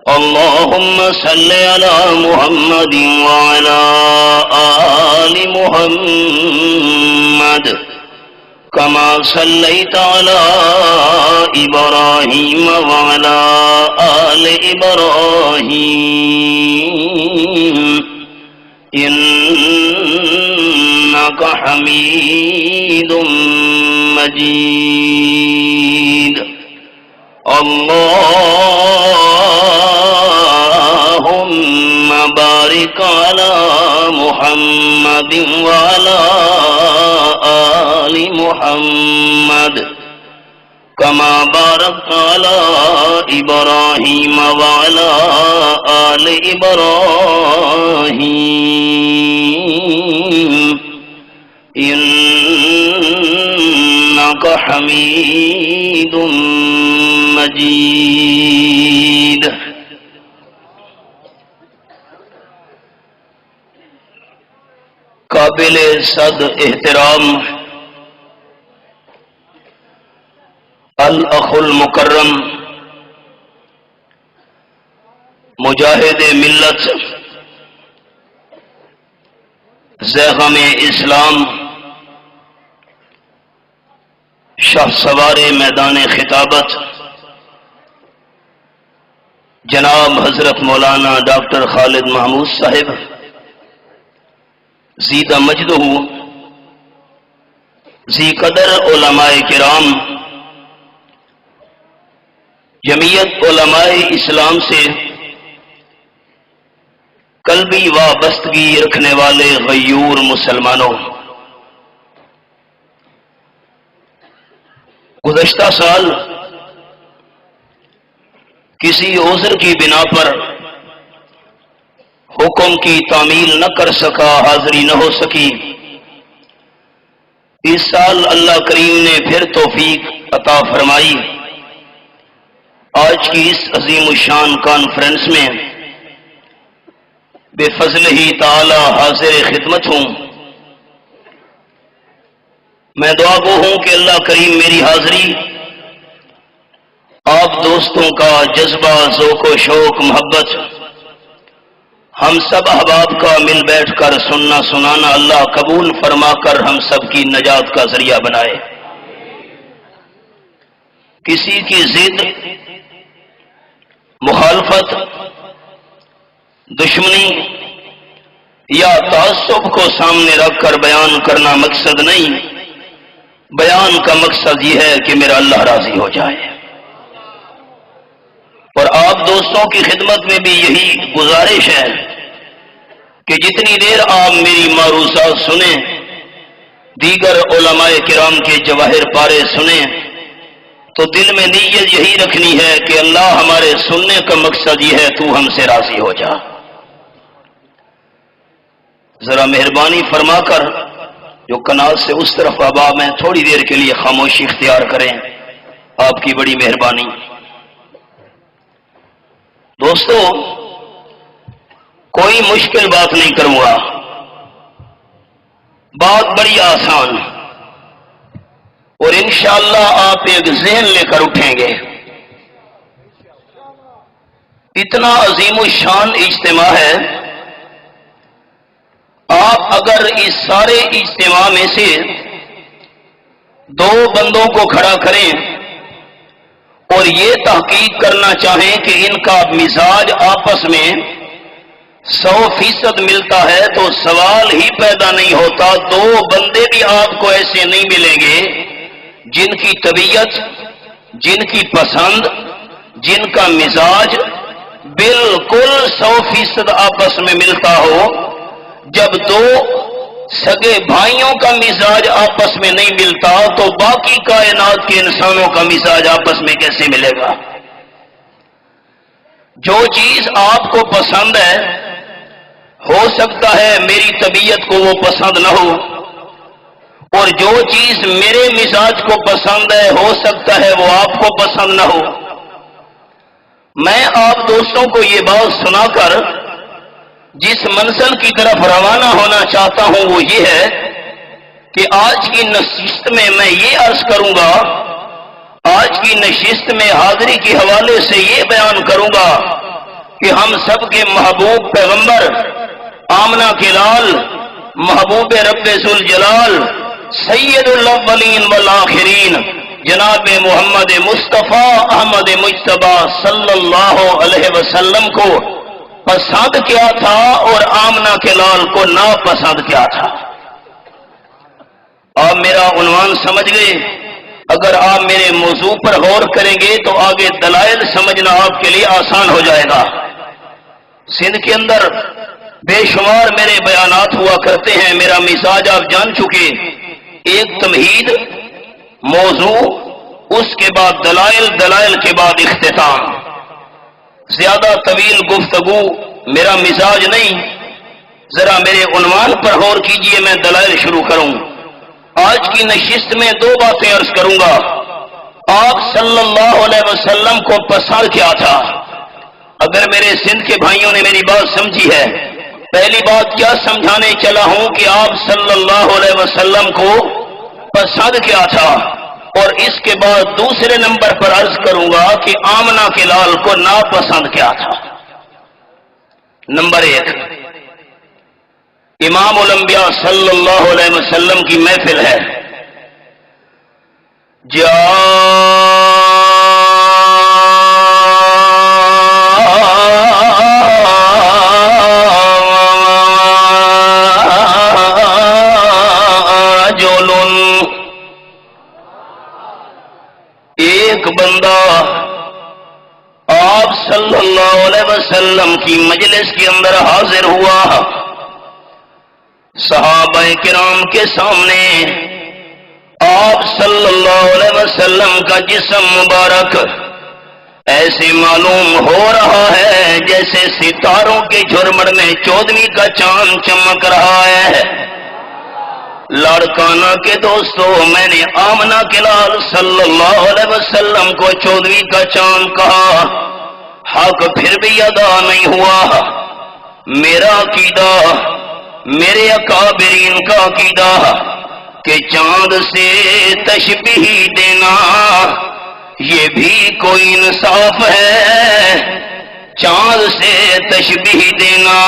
اللهم صل على محمد وعلى آل محمد كما صليت على إبراهيم وعلى آل إبراهيم إنك حميد مجيد. اللهم بارك على محمد وعلى آل محمد كما باركت على إبراهيم وعلى آل إبراهيم إنك حميد مجيد. قابل صد احترام الاخ المکرم مجاہد ملت زیغم اسلام شاہ سوار میدان خطابت جناب حضرت مولانا ڈاکٹر خالد محمود صاحب زیدہ مجدہ ذی قدر علماء کرام، جمعیت علماء اسلام سے قلبی وابستگی رکھنے والے غیور مسلمانوں، گزشتہ سال کسی عذر کی بنا پر حکم کی تعمیل نہ کر سکا، حاضری نہ ہو سکی. اس سال اللہ کریم نے پھر توفیق عطا فرمائی. آج کی اس عظیم الشان کانفرنس میں بے فضل ہی تعالی حاضر خدمت ہوں. میں دعا گو ہوں کہ اللہ کریم میری حاضری آپ دوستوں کا جذبہ، ذوق و شوق، محبت، ہم سب احباب کا مل بیٹھ کر سننا سنانا اللہ قبول فرما کر ہم سب کی نجات کا ذریعہ بنائے. کسی کی ضد، مخالفت، دشمنی یا تعصب کو سامنے رکھ کر بیان کرنا مقصد نہیں. بیان کا مقصد یہ ہے کہ میرا اللہ راضی ہو جائے. اور آپ دوستوں کی خدمت میں بھی یہی گزارش ہے کہ جتنی دیر آپ میری معروضات سنیں، دیگر علماء کرام کے جواہر پارے سنیں، تو دل میں نیت یہی رکھنی ہے کہ اللہ ہمارے سننے کا مقصد یہ ہے تو ہم سے راضی ہو جا. ذرا مہربانی فرما کر جو کنال سے اس طرف احباب ہیں تھوڑی دیر کے لیے خاموشی اختیار کریں، آپ کی بڑی مہربانی. دوستو، کوئی مشکل بات نہیں کروں گا، بات بڑی آسان، اور انشاءاللہ آپ ایک ذہن لے کر اٹھیں گے. اتنا عظیم الشان اجتماع ہے، آپ اگر اس سارے اجتماع میں سے دو بندوں کو کھڑا کریں اور یہ تحقیق کرنا چاہیں کہ ان کا مزاج آپس میں 100% ملتا ہے تو سوال ہی پیدا نہیں ہوتا. دو بندے بھی آپ کو ایسے نہیں ملیں گے جن کی طبیعت، جن کی پسند، جن کا مزاج بالکل 100% آپس میں ملتا ہو. جب دو سگے بھائیوں کا مزاج آپس میں نہیں ملتا تو باقی کائنات کے انسانوں کا مزاج آپس میں کیسے ملے گا؟ جو چیز آپ کو پسند ہے، ہو سکتا ہے میری طبیعت کو وہ پسند نہ ہو، اور جو چیز میرے مزاج کو پسند ہے ہو سکتا ہے وہ آپ کو پسند نہ ہو. میں آپ دوستوں کو یہ بات سنا کر جس منزل کی طرف روانہ ہونا چاہتا ہوں وہ یہ ہے کہ آج کی نشست میں میں یہ عرض کروں گا، آج کی نشست میں حاضری کے حوالے سے یہ بیان کروں گا کہ ہم سب کے محبوب پیغمبر آمنہ کے لال محبوب رب ذوالجلال سید الاولین والآخرین جناب محمد مصطفیٰ احمد مجتبیٰ صلی اللہ علیہ وسلم کو پسند کیا تھا اور آمنہ کے لال کو ناپسند کیا تھا۔ آپ میرا عنوان سمجھ گئے؟ اگر آپ میرے موضوع پر غور کریں گے تو آگے دلائل سمجھنا آپ کے لیے آسان ہو جائے گا۔ سندھ کے اندر بے شمار میرے بیانات ہوا کرتے ہیں، میرا مزاج آپ جان چکے، ایک تمہید، موضوع، اس کے بعد دلائل، دلائل کے بعد اختتام۔ زیادہ طویل گفتگو میرا مزاج نہیں، ذرا میرے عنوان پر غور کیجئے، میں دلائل شروع کروں۔ آج کی نشست میں دو باتیں عرض کروں گا۔ آپ صلی اللہ علیہ وسلم کو پسند کیا تھا؟ اگر میرے سندھ کے بھائیوں نے میری بات سمجھی ہے، پہلی بات کیا سمجھانے چلا ہوں کہ آپ صلی اللہ علیہ وسلم کو پسند کیا تھا، اور اس کے بعد دوسرے نمبر پر عرض کروں گا کہ آمنہ کے لال کو ناپسند کیا تھا۔ نمبر ایک، امام الانبیاء صلی اللہ علیہ وسلم کی محفل ہے، ایک بندہ آپ صلی اللہ علیہ وسلم کی مجلس کے اندر حاضر ہوا، صحابہ کرام کے سامنے آپ صلی اللہ علیہ وسلم کا جسم مبارک ایسے معلوم ہو رہا ہے جیسے ستاروں کے جھرمٹ میں 14ویں کا چاند چمک رہا ہے۔ لاڑکانہ کے دوستو، میں نے آمنہ کے لال صلی اللہ علیہ وسلم کو 14ویں کا چاند کہا، حق پھر بھی ادا نہیں ہوا۔ میرا عقیدہ، میرے اکابرین کا عقیدہ کہ چاند سے تشبیہ دینا یہ بھی کوئی انصاف ہے، چاند سے تشبیہ دینا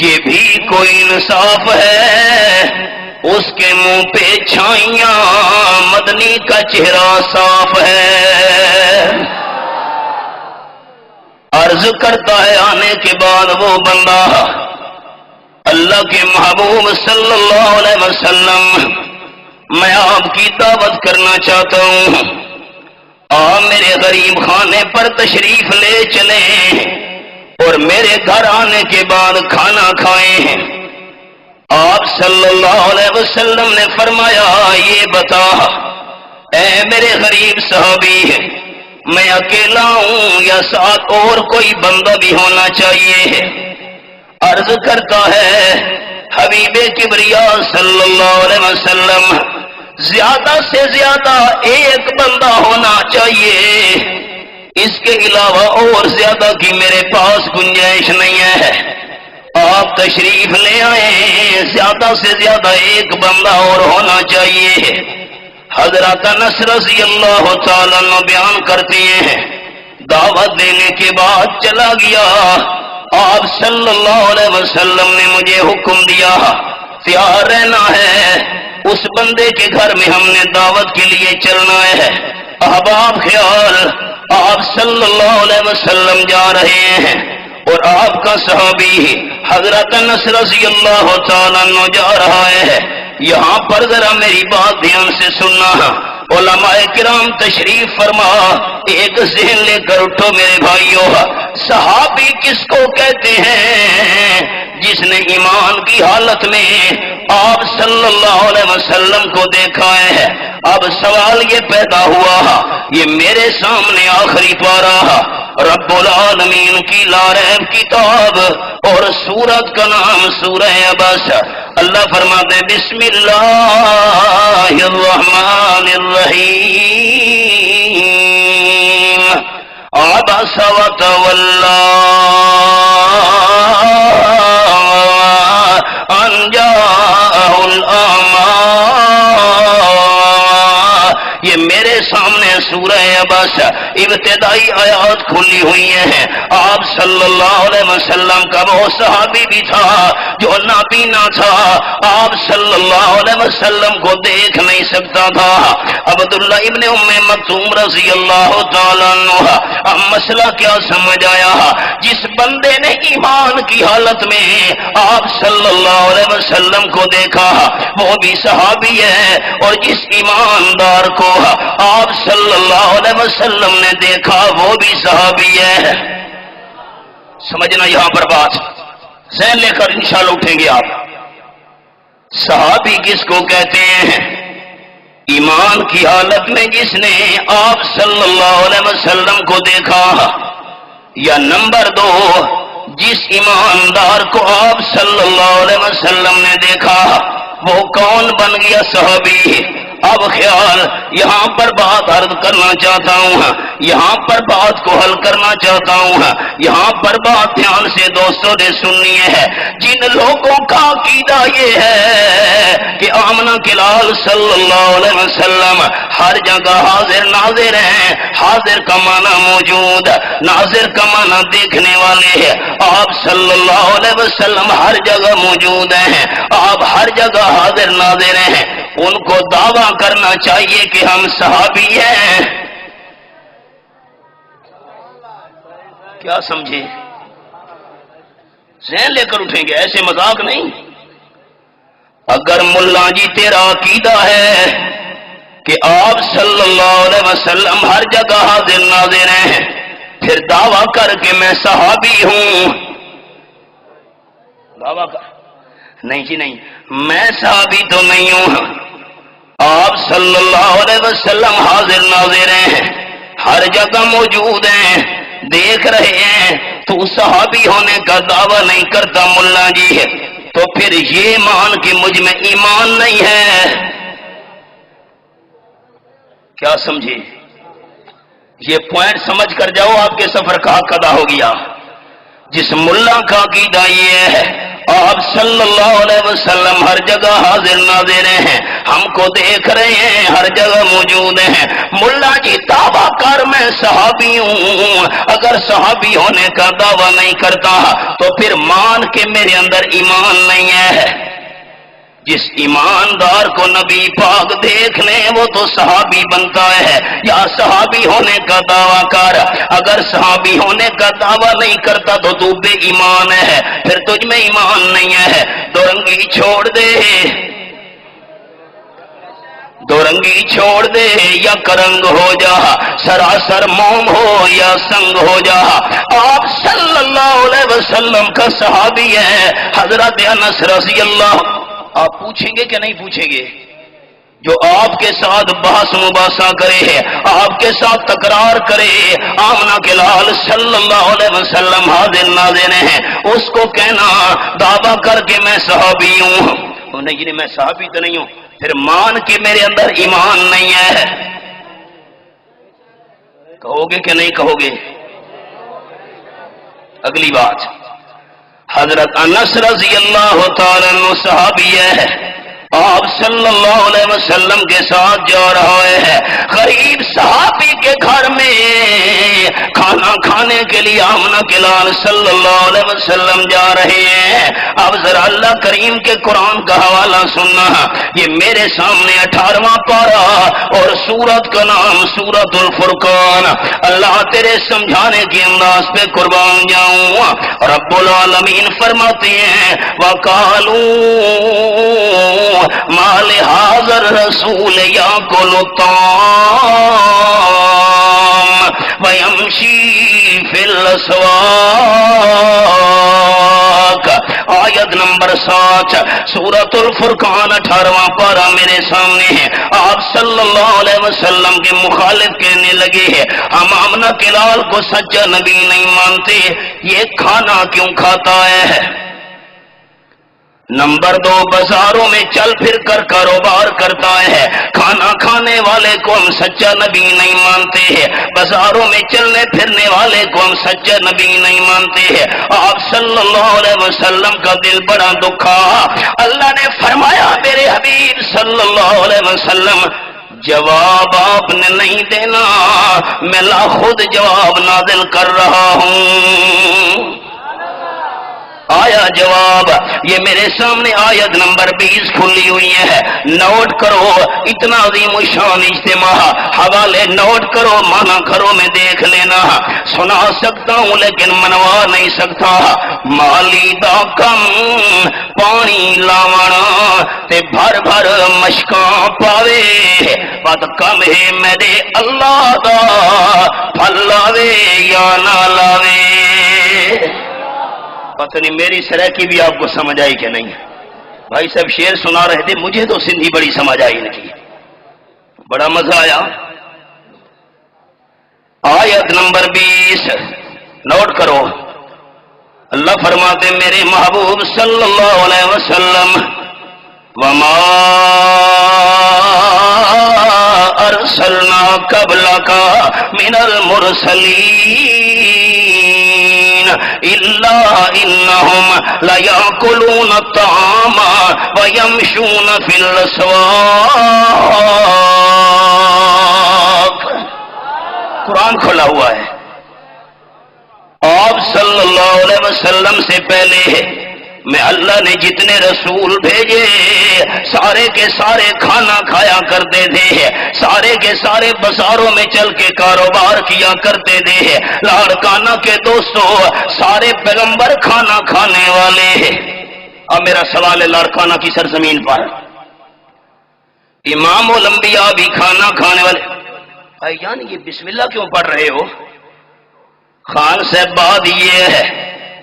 یہ بھی کوئی انصاف ہے۔ اس کے منہ پہ چھائیاں، مدنی کا چہرہ صاف ہے۔ عرض کرتا ہے آنے کے بعد وہ بندہ، اللہ کے محبوب صلی اللہ علیہ وسلم، میں آپ کی دعوت کرنا چاہتا ہوں، آپ میرے غریب خانے پر تشریف لے چلیں اور میرے گھر آنے کے بعد کھانا کھائیں۔ آپ صلی اللہ علیہ وسلم نے فرمایا، یہ بتا اے میرے غریب صحابی، میں اکیلا ہوں یا ساتھ اور کوئی بندہ بھی ہونا چاہیے؟ عرض کرتا ہے حبیب کبریا صلی اللہ علیہ وسلم، زیادہ سے زیادہ ایک بندہ ہونا چاہیے، اس کے علاوہ اور زیادہ کی میرے پاس گنجائش نہیں ہے۔ آپ تشریف لے آئیں، زیادہ سے زیادہ ایک بندہ اور ہونا چاہیے۔ حضرت انس رضی اللہ تعالیٰ عنہ بیان کرتے ہیں، دعوت دینے کے بعد چلا گیا، آپ صلی اللہ علیہ وسلم نے مجھے حکم دیا تیار رہنا ہے، اس بندے کے گھر میں ہم نے دعوت کے لیے چلنا ہے۔ احباب خیال، آپ صلی اللہ علیہ وسلم جا رہے ہیں اور آپ کا صحابی حضرت انس رضی اللہ تعالیٰ عنہ جا رہا ہے۔ یہاں پر ذرا میری بات دھیان سے سننا، علماء کرام تشریف فرما، ایک ذہن لے کر اٹھو میرے بھائیوں، صحابی کس کو کہتے ہیں؟ جس نے ایمان کی حالت میں آپ صلی اللہ علیہ وسلم کو دیکھا ہے۔ اب سوال یہ پیدا ہوا، یہ میرے سامنے آخری پارہ رب العالمین کی لاریب کتاب اور سورت کا نام سورہ عبس، اللہ فرماتے ہیں بسم اللہ الرحمن الرحیم، عبس وتولی ان جاءہ الاعمی۔ یہ میرے سامنے سورہ عبس ابتدائی آیات کھلی ہوئی ہیں۔ آپ صلی اللہ علیہ وسلم کا وہ صحابی بھی تھا جو نابینا تھا، آپ صلی اللہ علیہ وسلم کو دیکھ نہیں سکتا تھا۔ عبداللہ ابن ام مکتوم رضی اللہ تعالیٰ عنہ، اب مسئلہ کیا سمجھ آیا؟ جس بندے نے ایمان کی حالت میں آپ صلی اللہ علیہ وسلم کو دیکھا وہ بھی صحابی ہے، اور جس ایماندار کو آپ صلی اللہ علیہ وسلم نے دیکھا وہ بھی صحابی ہے۔ سمجھنا یہاں پر بات، ذہن لے کر انشاءاللہ اٹھیں گے آپ۔ صحابی کس کو کہتے ہیں؟ ایمان کی حالت میں جس نے آپ صلی اللہ علیہ وسلم کو دیکھا، یا نمبر دو جس ایماندار کو آپ صلی اللہ علیہ وسلم نے دیکھا وہ کون بن گیا؟ صحابی۔ اب خیال یہاں پر بات عرض کرنا چاہتا ہوں، یہاں پر بات کو حل کرنا چاہتا ہوں، یہاں پر بات دھیان سے دوستوں نے سننی ہے۔ جن لوگوں کا عقیدہ یہ ہے کہ آمنہ کے لال صلی اللہ علیہ وسلم ہر جگہ حاضر ناظر ہیں، حاضر کا معنی موجود، ناظر کا معنی دیکھنے والے ہیں، آپ صلی اللہ علیہ وسلم ہر جگہ موجود ہیں، آپ ہر جگہ حاضر ناظر ہیں، ان کو دعویٰ کرنا چاہیے کہ ہم صحابی ہیں۔ کیا سمجھے؟ ذہن لے کر اٹھیں گے، ایسے مذاق نہیں۔ اگر ملا جی تیرا عقیدہ ہے کہ آپ صلی اللہ علیہ وسلم ہر جگہ حاضر ناظر ہیں، پھر دعویٰ کر کے میں صحابی ہوں۔ دعویٰ کر، نہیں جی نہیں، میں صحابی تو نہیں ہوں۔ آپ صلی اللہ علیہ وسلم حاضر ناظر ہیں، ہر جگہ موجود ہیں، دیکھ رہے ہیں، تو صحابی ہونے کا دعویٰ نہیں کرتا ملا جی ہے، تو پھر یہ مان کہ مجھ میں ایمان نہیں ہے۔ کیا سمجھے؟ یہ پوائنٹ سمجھ کر جاؤ، آپ کے سفر کا حق ادا ہو گیا۔ جس ملا کا عقیدہ یہ ہے آپ صلی اللہ علیہ وسلم ہر جگہ حاضر ناظر ہیں، ہم کو دیکھ رہے ہیں، ہر جگہ موجود ہیں، ملا جی دعویٰ کر میں صحابی ہوں۔ اگر صحابی ہونے کا دعویٰ نہیں کرتا تو پھر مان کے میرے اندر ایمان نہیں ہے۔ جس ایماندار کو نبی پاک دیکھ لیں وہ تو صحابی بنتا ہے، یا صحابی ہونے کا دعویٰ کر۔ اگر صحابی ہونے کا دعویٰ نہیں کرتا تو تو بے ایمان ہے، پھر تجھ میں ایمان نہیں ہے۔ دو رنگی چھوڑ دے، دو رنگی چھوڑ دے، یا کرنگ ہو جا، سراسر موم ہو یا سنگ ہو جا۔ آپ صلی اللہ علیہ وسلم کا صحابی ہے حضرت انس رضی اللہ۔ آپ پوچھیں گے کہ نہیں پوچھیں گے؟ جو آپ کے ساتھ بحث مباحثہ کرے، آپ کے ساتھ تکرار کرے، آمنہ کے لال صلی اللہ علیہ وسلم حاضر ناظر ہیں، اس کو کہنا دعویٰ کر کے میں صحابی ہوں، نہیں میں صحابی تو نہیں ہوں، پھر مان کے میرے اندر ایمان نہیں ہے۔ کہو گے کہ نہیں کہو گے؟ اگلی بات، حضرت انس رضی اللہ تعالیٰ عنہ صحابی ہے، آپ صلی اللہ علیہ وسلم کے ساتھ جا رہا ہے، غریب صحابی کے گھر میں کھانا کھانے کے لیے آمنہ کے لال صلی اللہ علیہ وسلم جا رہے ہیں۔ اب ذرا اللہ کریم کے قرآن کا حوالہ سننا، یہ میرے سامنے 18واں پارہ اور سورت کا نام سورت الفرقان۔ اللہ تیرے سمجھانے کے انداز پہ قربان جاؤں۔ رب العالمین فرماتے ہیں وَقَالُوا مَا لِهَٰذَا الرَّسُولِ يَأْكُلُ الطَّعَامَ وَيَمْشِي فِي الْأَسْوَاقِ۔ آیت نمبر 7 سورۃ الفرقان 18واں پارہ میرے سامنے ہے۔ آپ صلی اللہ علیہ وسلم کے مخالف کہنے لگے ہیں ہم آمنہ کے لال کو سچا نبی نہیں مانتے، یہ کھانا کیوں کھاتا ہے؟ نمبر 2 بازاروں میں چل پھر کر کاروبار کرتا ہے، کھانا کھانے والے کو ہم سچا نبی نہیں مانتے ہیں، بازاروں میں چلنے پھرنے والے کو ہم سچا نبی نہیں مانتے ہیں۔ آپ صلی اللہ علیہ وسلم کا دل بڑا دکھا، اللہ نے فرمایا میرے حبیب صلی اللہ علیہ وسلم جواب آپ نے نہیں دینا، میں لا خود جواب نازل کر رہا ہوں۔ آیا جواب؟ یہ میرے سامنے آیت نمبر 20 کھلی ہوئی ہے، نوٹ کرو۔ اتنا عظیم الشان اجتماع، حوالے نوٹ کرو، مانا کرو، میں دیکھ لینا۔ سنا سکتا ہوں لیکن منوا نہیں سکتا۔ مالی دا کم پانی لاونا تے بھر بھر مشکاں پاوے، بات کم ہے میرے اللہ دا پھل لاوے یا نہ لاوے۔ پتہ نہیں میری سرائکی بھی آپ کو سمجھ آئی کہ نہیں؟ بھائی صاحب شعر سنا رہے تھے، مجھے تو سندھی بڑی سمجھ آئی ان کی، بڑا مزہ آیا۔ آیت نمبر 20 نوٹ کرو۔ اللہ فرماتے میرے محبوب صلی اللہ علیہ وسلم وما ارسلنا قبلک من المرسلین الا انہم لیاکلون الطعام ویمشون فی الاسواق۔ قرآن کھلا ہوا ہے۔ آپ صلی اللہ علیہ وسلم سے پہلے میں اللہ نے جتنے رسول بھیجے سارے کے سارے کھانا کھایا کرتے تھے، سارے کے سارے بازاروں میں چل کے کاروبار کیا کرتے تھے۔ لاڑکانہ کے دوستو سارے پیغمبر کھانا کھانے والے۔ اب میرا سوال ہے، لاڑکانہ کی سرزمین پر امام الانبیاء بھی کھانا کھانے والے، بھائی جان یہ بسم اللہ کیوں پڑھ رہے ہو؟ خان صاحب بات یہ ہے،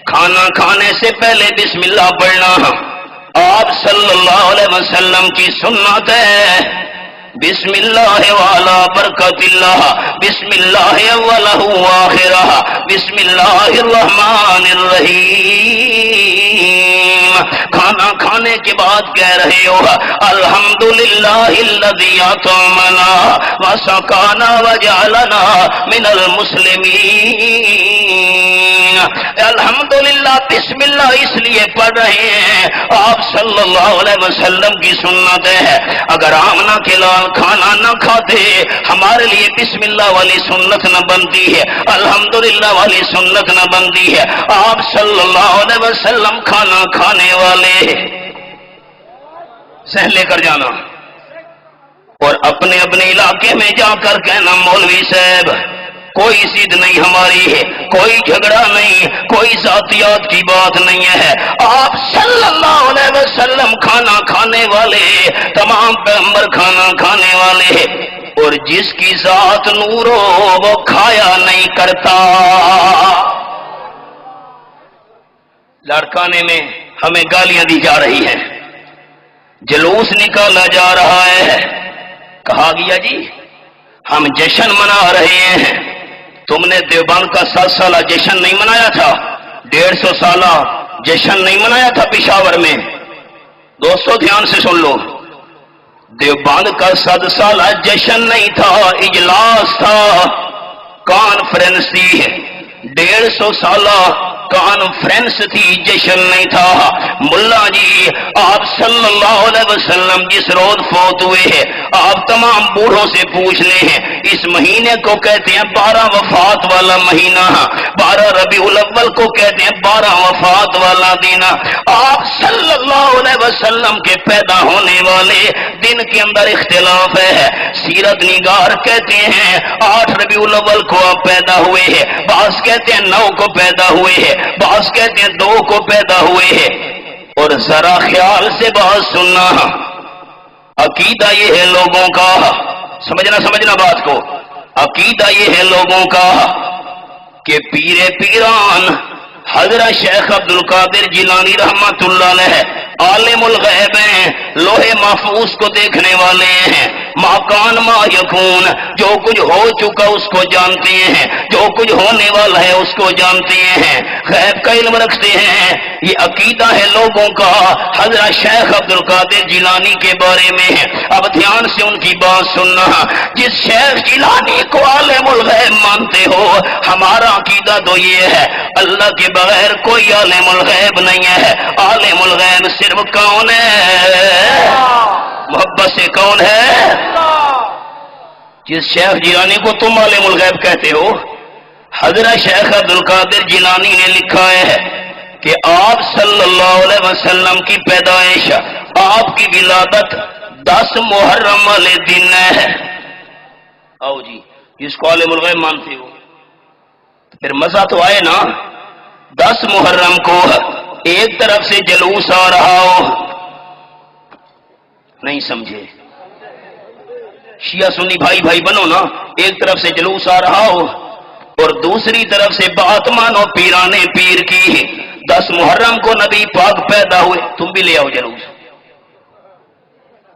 کھانا کھانے سے پہلے بسم اللہ پڑھنا آپ صلی اللہ علیہ وسلم کی سنت ہے۔ بسم اللہ والا برکت اللہ، بسم اللہ اولہ وآخرہ، بسم اللہ الرحمن الرحیم۔ کھانا کھانے کے بعد کہہ رہے ہو الحمدللہ الذی اطعمنا وسقانا وجعلنا من المسلمین۔ الحمدللہ بسم اللہ اس لیے پڑھ رہے ہیں، آپ صلی اللہ علیہ وسلم کی سنت ہے۔ اگر آمنہ کے لال کھانا نہ کھاتے ہمارے لیے بسم اللہ والی سنت نہ بنتی ہے، الحمدللہ والی سنت نہ بنتی ہے۔ آپ صلی اللہ علیہ وسلم کھانا کھانے والے سہن لے کر جانا اور اپنے اپنے علاقے میں جا کر کہنا مولوی صاحب کوئی ضد نہیں ہماری ہے، کوئی جھگڑا نہیں، کوئی ذاتیات کی بات نہیں ہے، آپ صلی اللہ علیہ وسلم کھانا کھانے والے، تمام پیغمبر کھانا کھانے والے، اور جس کی ذات نور ہو وہ کھایا نہیں کرتا۔ لاڑکانے میں ہمیں گالیاں دی جا رہی ہیں، جلوس نکالا جا رہا ہے، کہا گیا جی ہم جشن منا رہے ہیں، تم نے دیوبند کا 7 سالہ جشن نہیں منایا تھا، 150 سالہ جشن نہیں منایا تھا پشاور میں؟ دوستو دھیان سے سن لو، دیوبند کا 7 سالہ جشن نہیں تھا، اجلاس تھا، کانفرنس تھی، 150 سالہ کانفرنس تھی، جشن نہیں تھا۔ ملا جی آپ صلی اللہ علیہ وسلم جس روز فوت ہوئے ہیں، آپ تمام بوڑھوں سے پوچھ لیں ہیں، اس مہینے کو کہتے ہیں 12 وفات والا مہینہ، 12 ربیع الاول کو کہتے ہیں 12 وفات والا دن۔ آپ صلی اللہ علیہ وسلم کے پیدا ہونے والے دن کے اندر اختلاف ہے، سیرت نگار کہتے ہیں 8 ربیع الاول کو آپ پیدا ہوئے ہیں، بعض کہتے ہیں 9 کو پیدا ہوئے ہیں، بعض کہتے ہیں 2 کو پیدا ہوئے ہیں۔ اور ذرا خیال سے بات سننا، عقیدہ یہ ہے لوگوں کا، سمجھنا بات کو، عقیدہ یہ ہے لوگوں کا کہ پیر پیران حضرت شیخ عبد القادر جیلانی رحمت اللہ علیہ عالم الغیب ہیں، لوح محفوظ کو دیکھنے والے ہیں، ما کان ما یکون، جو کچھ ہو چکا اس کو جانتے ہیں، جو کچھ ہونے والا ہے اس کو جانتے ہیں، غیب کا علم رکھتے ہیں۔ یہ عقیدہ ہے لوگوں کا حضرت شیخ عبد القادر جیلانی کے بارے میں ہے۔ اب دھیان سے ان کی بات سننا، جس شیخ جیلانی کو عالم الغیب مانتے ہو، ہمارا عقیدہ تو یہ ہے اللہ کے بغیر کوئی عالم الغیب نہیں ہے، عالم الغیب صرف کون ہے؟ محبت سے کون ہے؟ جس شیخ جیلانی کو تم عالم الغیب کہتے ہو، حضرت شیخ عبد القادر جیلانی نے لکھا ہے کہ آپ صلی اللہ علیہ وسلم کی پیدائش، آپ کی ولادت 10 محرم والے دن ہے۔ آؤ جی، جس کو عالم الغیب مانتے ہو پھر مزہ تو آئے نا۔ 10 محرم کو ایک طرف سے جلوس آ رہا ہو، نہیں سمجھے؟ شیعہ سنی بھائی بھائی بنو نا، ایک طرف سے جلوس آ رہا ہو اور دوسری طرف سے بات مانو پیرانے پیر کی۔ 10 محرم کو نبی پاک پیدا ہوئے، تم بھی لے آؤ جلوس،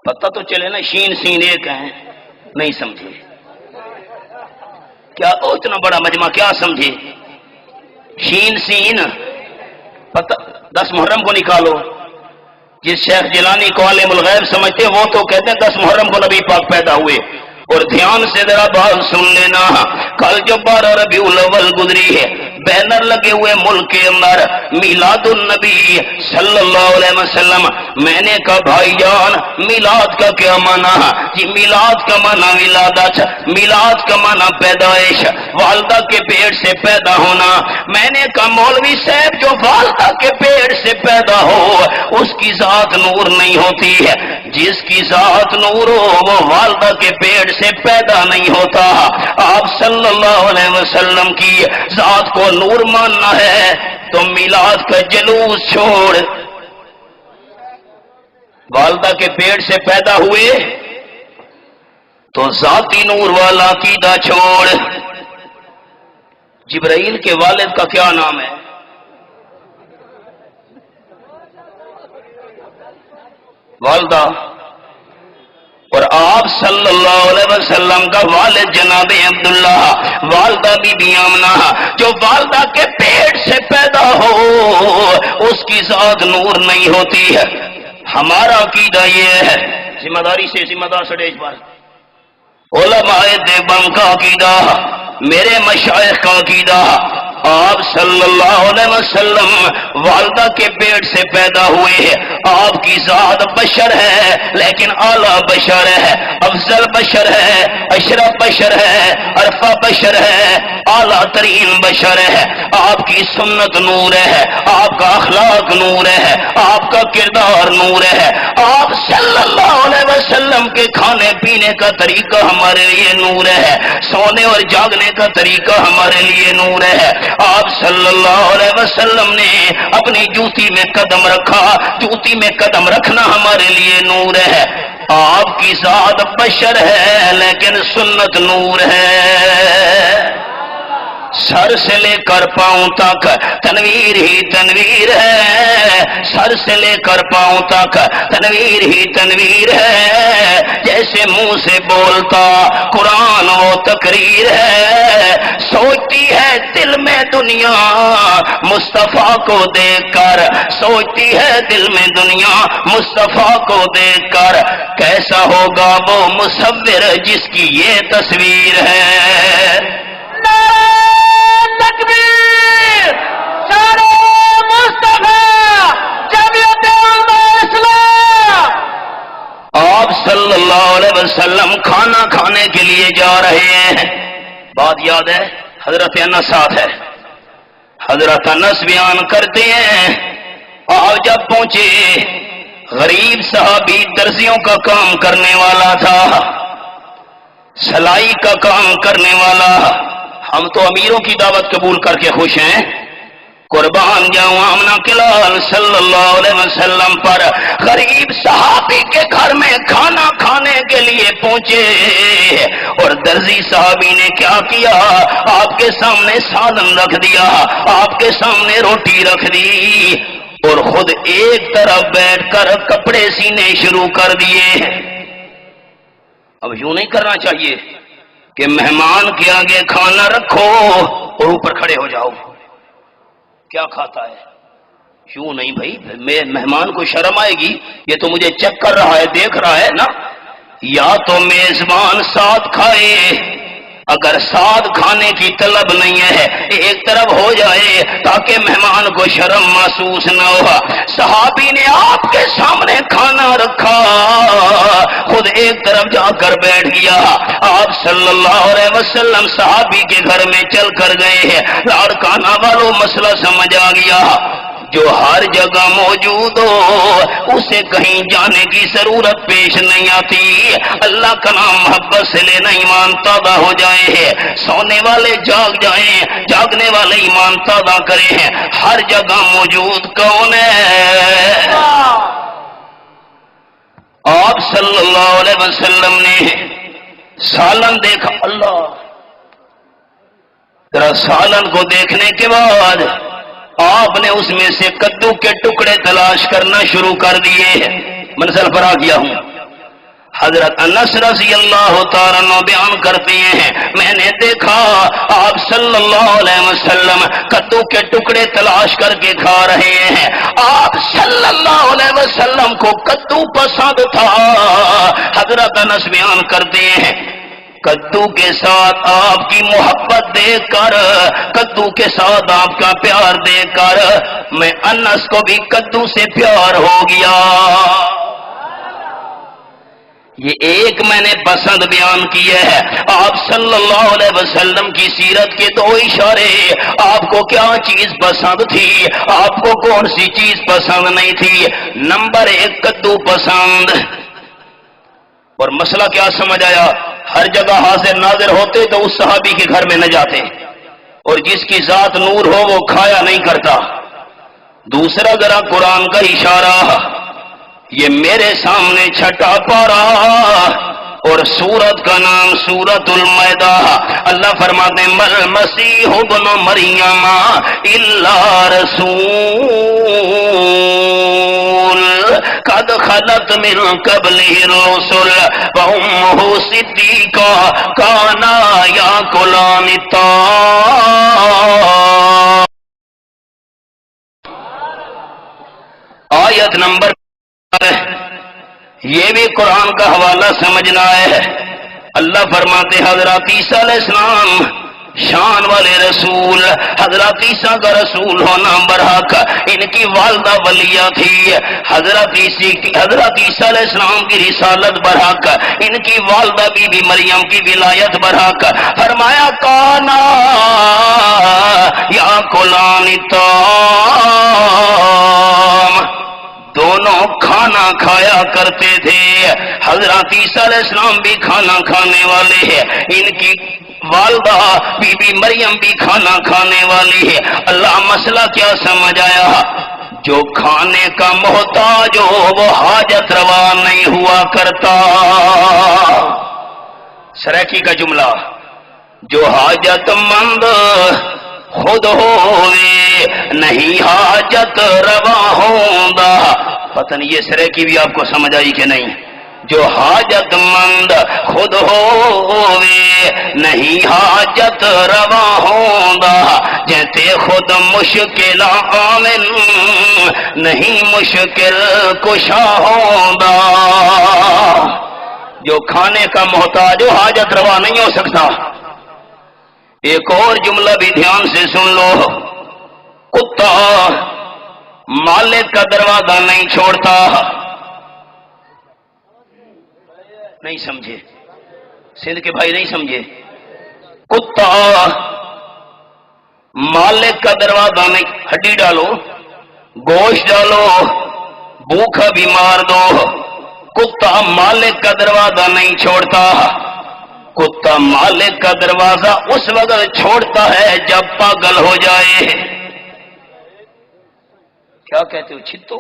پتہ تو چلے نا شین سین ایک ہیں، نہیں سمجھے؟ کیا اتنا بڑا مجمع کیا سمجھے؟ شین سین پتہ 10 محرم کو نکالو۔ جس شیخ جیلانی کو عالم الغیب سمجھتے وہ تو کہتے ہیں 10 محرم کو نبی پاک پیدا ہوئے۔ اور دھیان سے ذرا بات سن لینا، کل جو 12 ربیع الاول گزری ہے، بینر لگے ہوئے ملک کے اندر میلاد النبی صلی اللہ علیہ وسلم۔ میں نے کہا بھائی جان میلاد کا کیا معنی ہے؟ جی میلاد کا معنی ولادت، میلاد کا معنی پیدائش، والدہ کے پیٹ سے پیدا ہونا۔ میں نے کہا مولوی صاحب جو والدہ کے پیٹ سے پیدا ہو اس کی ذات نور نہیں ہوتی ہے، جس کی ذات نور ہو وہ والدہ کے پیٹ سے پیدا نہیں ہوتا۔ آپ صلی اللہ علیہ وسلم کی ذات کو نور ماننا ہے تو میلاد کا جلوس چھوڑ، والدہ کے پیٹ سے پیدا ہوئے تو ذاتی نور والا عقیدہ چھوڑ۔ جبرائیل کے والد کا کیا نام ہے؟ والدہ۔ اور آپ صلی اللہ علیہ وسلم کا والد جناب عبداللہ، والدہ بی بی آمنہ، جو والدہ کے پیٹ سے پیدا ہو اس کی ذات نور نہیں ہوتی ہے۔ ہمارا عقیدہ یہ ہے، ذمہ داری سے ذمہ دار سٹیج پر علماء دیوبند کا عقیدہ، میرے مشائخ کا عقیدہ، آپ صلی اللہ علیہ وسلم والدہ کے پیٹ سے پیدا ہوئے ہیں۔ آپ کی ذات بشر ہے لیکن اعلیٰ بشر ہے، افضل بشر ہے، اشرف بشر ہے، عرفہ بشر ہے، اعلیٰ ترین بشر ہے۔ آپ کی سنت نور ہے، آپ کا اخلاق نور ہے، آپ کا کردار نور ہے۔ آپ صلی اللہ علیہ وسلم کے کھانے پینے کا طریقہ ہمارے لیے نور ہے، سونے اور جاگنے کا طریقہ ہمارے لیے نور ہے۔ آپ صلی اللہ علیہ وسلم نے اپنی جوتی میں قدم رکھا، جوتی میں قدم رکھنا ہمارے لیے نور ہے۔ آپ کی ذات بشر ہے لیکن سنت نور ہے۔ سر سے لے کر پاؤں تک تنویر ہی تنویر ہے، سر سے لے کر پاؤں تک تنویر ہی تنویر ہے۔ جیسے منہ سے بولتا قرآن وہ تقریر ہے، سوچتی ہے دل میں دنیا مصطفیٰ کو دیکھ کر، سوچتی ہے دل میں دنیا مصطفیٰ کو دیکھ کر، کیسا ہوگا وہ مصور جس کی یہ تصویر ہے۔ تکبیر، شان مصطفیٰ، جمعیت علماء اسلام۔ آپ صلی اللہ علیہ وسلم کھانا کھانے کے لیے جا رہے ہیں، بات یاد ہے؟ حضرت انس ساتھ ہے، حضرت انس بیان کرتے ہیں آپ جب پہنچے، غریب صحابی درزیوں کا کام کرنے والا تھا، سلائی کا کام کرنے والا۔ ہم تو امیروں کی دعوت قبول کر کے خوش ہیں، قربان جاؤں آمنہ کے لال صلی اللہ علیہ وسلم پر۔ غریب صحابی کے گھر میں کھانا کھانے کے لیے پہنچے اور درزی صحابی نے کیا کیا؟ آپ کے سامنے سالن رکھ دیا، آپ کے سامنے روٹی رکھ دی اور خود ایک طرف بیٹھ کر کپڑے سینے شروع کر دیے۔ اب یوں نہیں کرنا چاہیے کہ مہمان کے آگے کھانا رکھو اور اوپر کھڑے ہو جاؤ، کیا کھاتا ہے؟ یوں نہیں بھائی، مہمان کو شرم آئے گی، یہ تو مجھے چیک کر رہا ہے، دیکھ رہا ہے نا۔ یا تو میزبان ساتھ کھائے اگر ساتھ کھانے کی طلب نہیں ہے ایک طرف ہو جائے تاکہ مہمان کو شرم محسوس نہ ہو۔ صحابی نے آپ کے سامنے کھانا رکھا، خود ایک طرف جا کر بیٹھ گیا۔ آپ صلی اللہ علیہ وسلم صحابی کے گھر میں چل کر گئے ہیں، لاڑکانہ والوں مسئلہ سمجھ آ گیا۔ جو ہر جگہ موجود ہو اسے کہیں جانے کی ضرورت پیش نہیں آتی۔ اللہ کا نام محبت سے لینا ایمان تازہ ہو جائے، سونے والے جاگ جائیں، جاگنے والے ایمان تازہ کرے ہیں۔ ہر جگہ موجود کون ہے؟ آپ صلی اللہ علیہ وسلم نے سالن دیکھا، اللہ ذرا سالن کو دیکھنے کے بعد آپ نے اس میں سے کدو کے ٹکڑے تلاش کرنا شروع کر دیے۔ منزل پر آ گیا ہوں۔ حضرت انس رضی اللہ تعالیٰ عنہ بیان کرتے ہیں میں نے دیکھا آپ صلی اللہ علیہ وسلم کدو کے ٹکڑے تلاش کر کے کھا رہے ہیں۔ آپ صلی اللہ علیہ وسلم کو کدو پسند تھا۔ حضرت انس بیان کرتے ہیں کدو کے ساتھ آپ کی محبت دیکھ کر، کدو کے ساتھ آپ کا پیار دیکھ کر میں انس کو بھی کدو سے پیار ہو گیا۔ یہ ایک میں نے پسند بیان کیا ہے۔ آپ صلی اللہ علیہ وسلم کی سیرت کے دو اشارے، آپ کو کیا چیز پسند تھی، آپ کو کون سی چیز پسند نہیں تھی۔ نمبر ایک کدو پسند، اور مسئلہ کیا سمجھ آیا، ہر جگہ حاضر ناظر ہوتے تو اس صحابی کے گھر میں نہ جاتے، اور جس کی ذات نور ہو وہ کھایا نہیں کرتا۔ دوسرا ذرا قرآن کا اشارہ، یہ میرے سامنے چھٹا پارا اور سورت کا نام سورت المائدہ۔ اللہ فرماتے ہیں مل مسیح ابن مریم الا رسول قد خلت من قبله الرسل وامه صدیقہ کانا یاکلان الطعام۔ آیت نمبر، یہ بھی قرآن کا حوالہ سمجھنا ہے۔ اللہ فرماتے حضرت عیسیٰ علیہ السلام شان والے رسول، حضرت عیسیٰ کا رسول ہونا برحق، ان کی والدہ ولیہ تھی۔ حضرت عیسیٰ علیہ السلام کی رسالت برحق، ان کی والدہ بی بی مریم کی ولایت برحق۔ فرمایا کانا یا کلان الطعام، دونوں کھانا کھایا کرتے تھے۔ حضرت عیسیٰ علیہ السلام بھی کھانا کھانے والے ہیں، ان کی والدہ بی بی مریم بھی کھانا کھانے والی ہے۔ اللہ مسئلہ کیا سمجھ آیا، جو کھانے کا محتاج ہو وہ حاجت روا نہیں ہوا کرتا۔ سریکی کا جملہ، جو حاجت مند خود ہوئے نہیں حاجت روا ہوندا۔ پتہ نہیں یہ سریکی بھی آپ کو سمجھ آئی کہ نہیں۔ جو حاجت مند خود ہوئے نہیں حاجت روا ہوندا، جیتے خود مشکل آمن نہیں مشکل کشا ہوندا۔ جو کھانے کا محتاج ہو حاجت روا نہیں ہو سکتا۔ ایک اور جملہ بھی دھیان سے سن لو، کتا مالک کا دروازہ نہیں چھوڑتا۔ نہیں سمجھے سندھ کے بھائی، نہیں سمجھے؟ کتا مالک کا دروازہ نہیں، ہڈی ڈالو، گوشت ڈالو، بھوکا بھی مار دو، کتا مالک کا دروازہ نہیں چھوڑتا۔ کتا مالک کا دروازہ اس وقت چھوڑتا ہے جب پاگل ہو جائے۔ کیا کہتے ہو؟ چھتو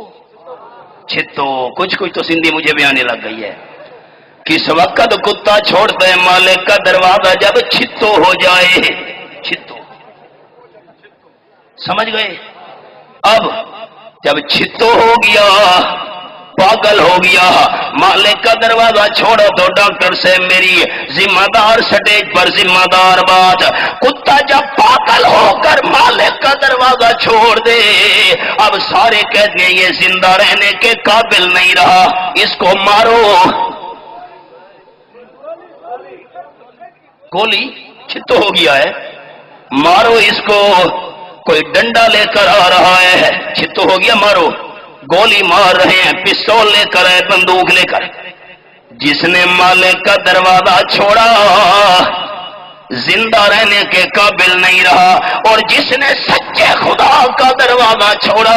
چھتو، کچھ تو سندھی مجھے بھی آنے لگ گئی ہے۔ کس وقت کتا چھوڑتا ہے مالک کا دروازہ؟ جب چھتو ہو جائے۔ چھتو سمجھ گئے؟ اب جب چھتو ہو گیا، پاگل ہو گیا، مالک کا دروازہ چھوڑا تو ڈاکٹر سے میری ذمہ دار سٹیج پر ذمہ دار بات، کتا جب پاگل ہو کر مالک کا دروازہ چھوڑ دے، اب سارے کہتے ہیں یہ زندہ رہنے کے قابل نہیں رہا، اس کو مارو۔ گولی چھتو ہو گیا ہے، مارو اس کو، کوئی ڈنڈا لے کر آ رہا ہے، چھتو ہو گیا، مارو، گولی مار رہے ہیں، پستول لے کر ہے، بندوق لے کر۔ جس نے مالک کا دروازہ چھوڑا زندہ رہنے کے قابل نہیں رہا، اور جس نے سچے خدا کا دروازہ چھوڑا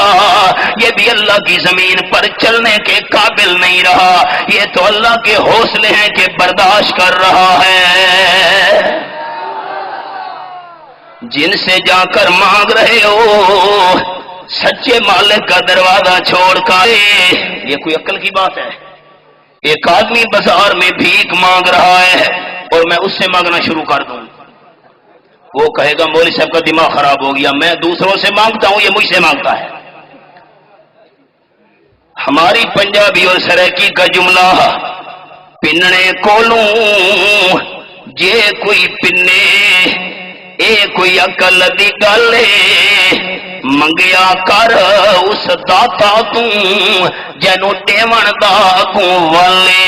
یہ بھی اللہ کی زمین پر چلنے کے قابل نہیں رہا۔ یہ تو اللہ کے حوصلے ہیں کہ برداشت کر رہا ہے۔ جن سے جا کر مانگ رہے ہو سچے مالک کا دروازہ چھوڑ کر، یہ کوئی عقل کی بات ہے؟ ایک آدمی بازار میں بھیک مانگ رہا ہے اور میں اس سے مانگنا شروع کر دوں، وہ کہے گا مولوی صاحب کا دماغ خراب ہو گیا، میں دوسروں سے مانگتا ہوں، یہ مجھ سے مانگتا ہے۔ ہماری پنجابی اور سرائکی کا جملہ، پننے کولوں جے کوئی پنے اے کوئی عقل دی گل منگیا کر اس داتا توں جنوں دیون دا کو والے،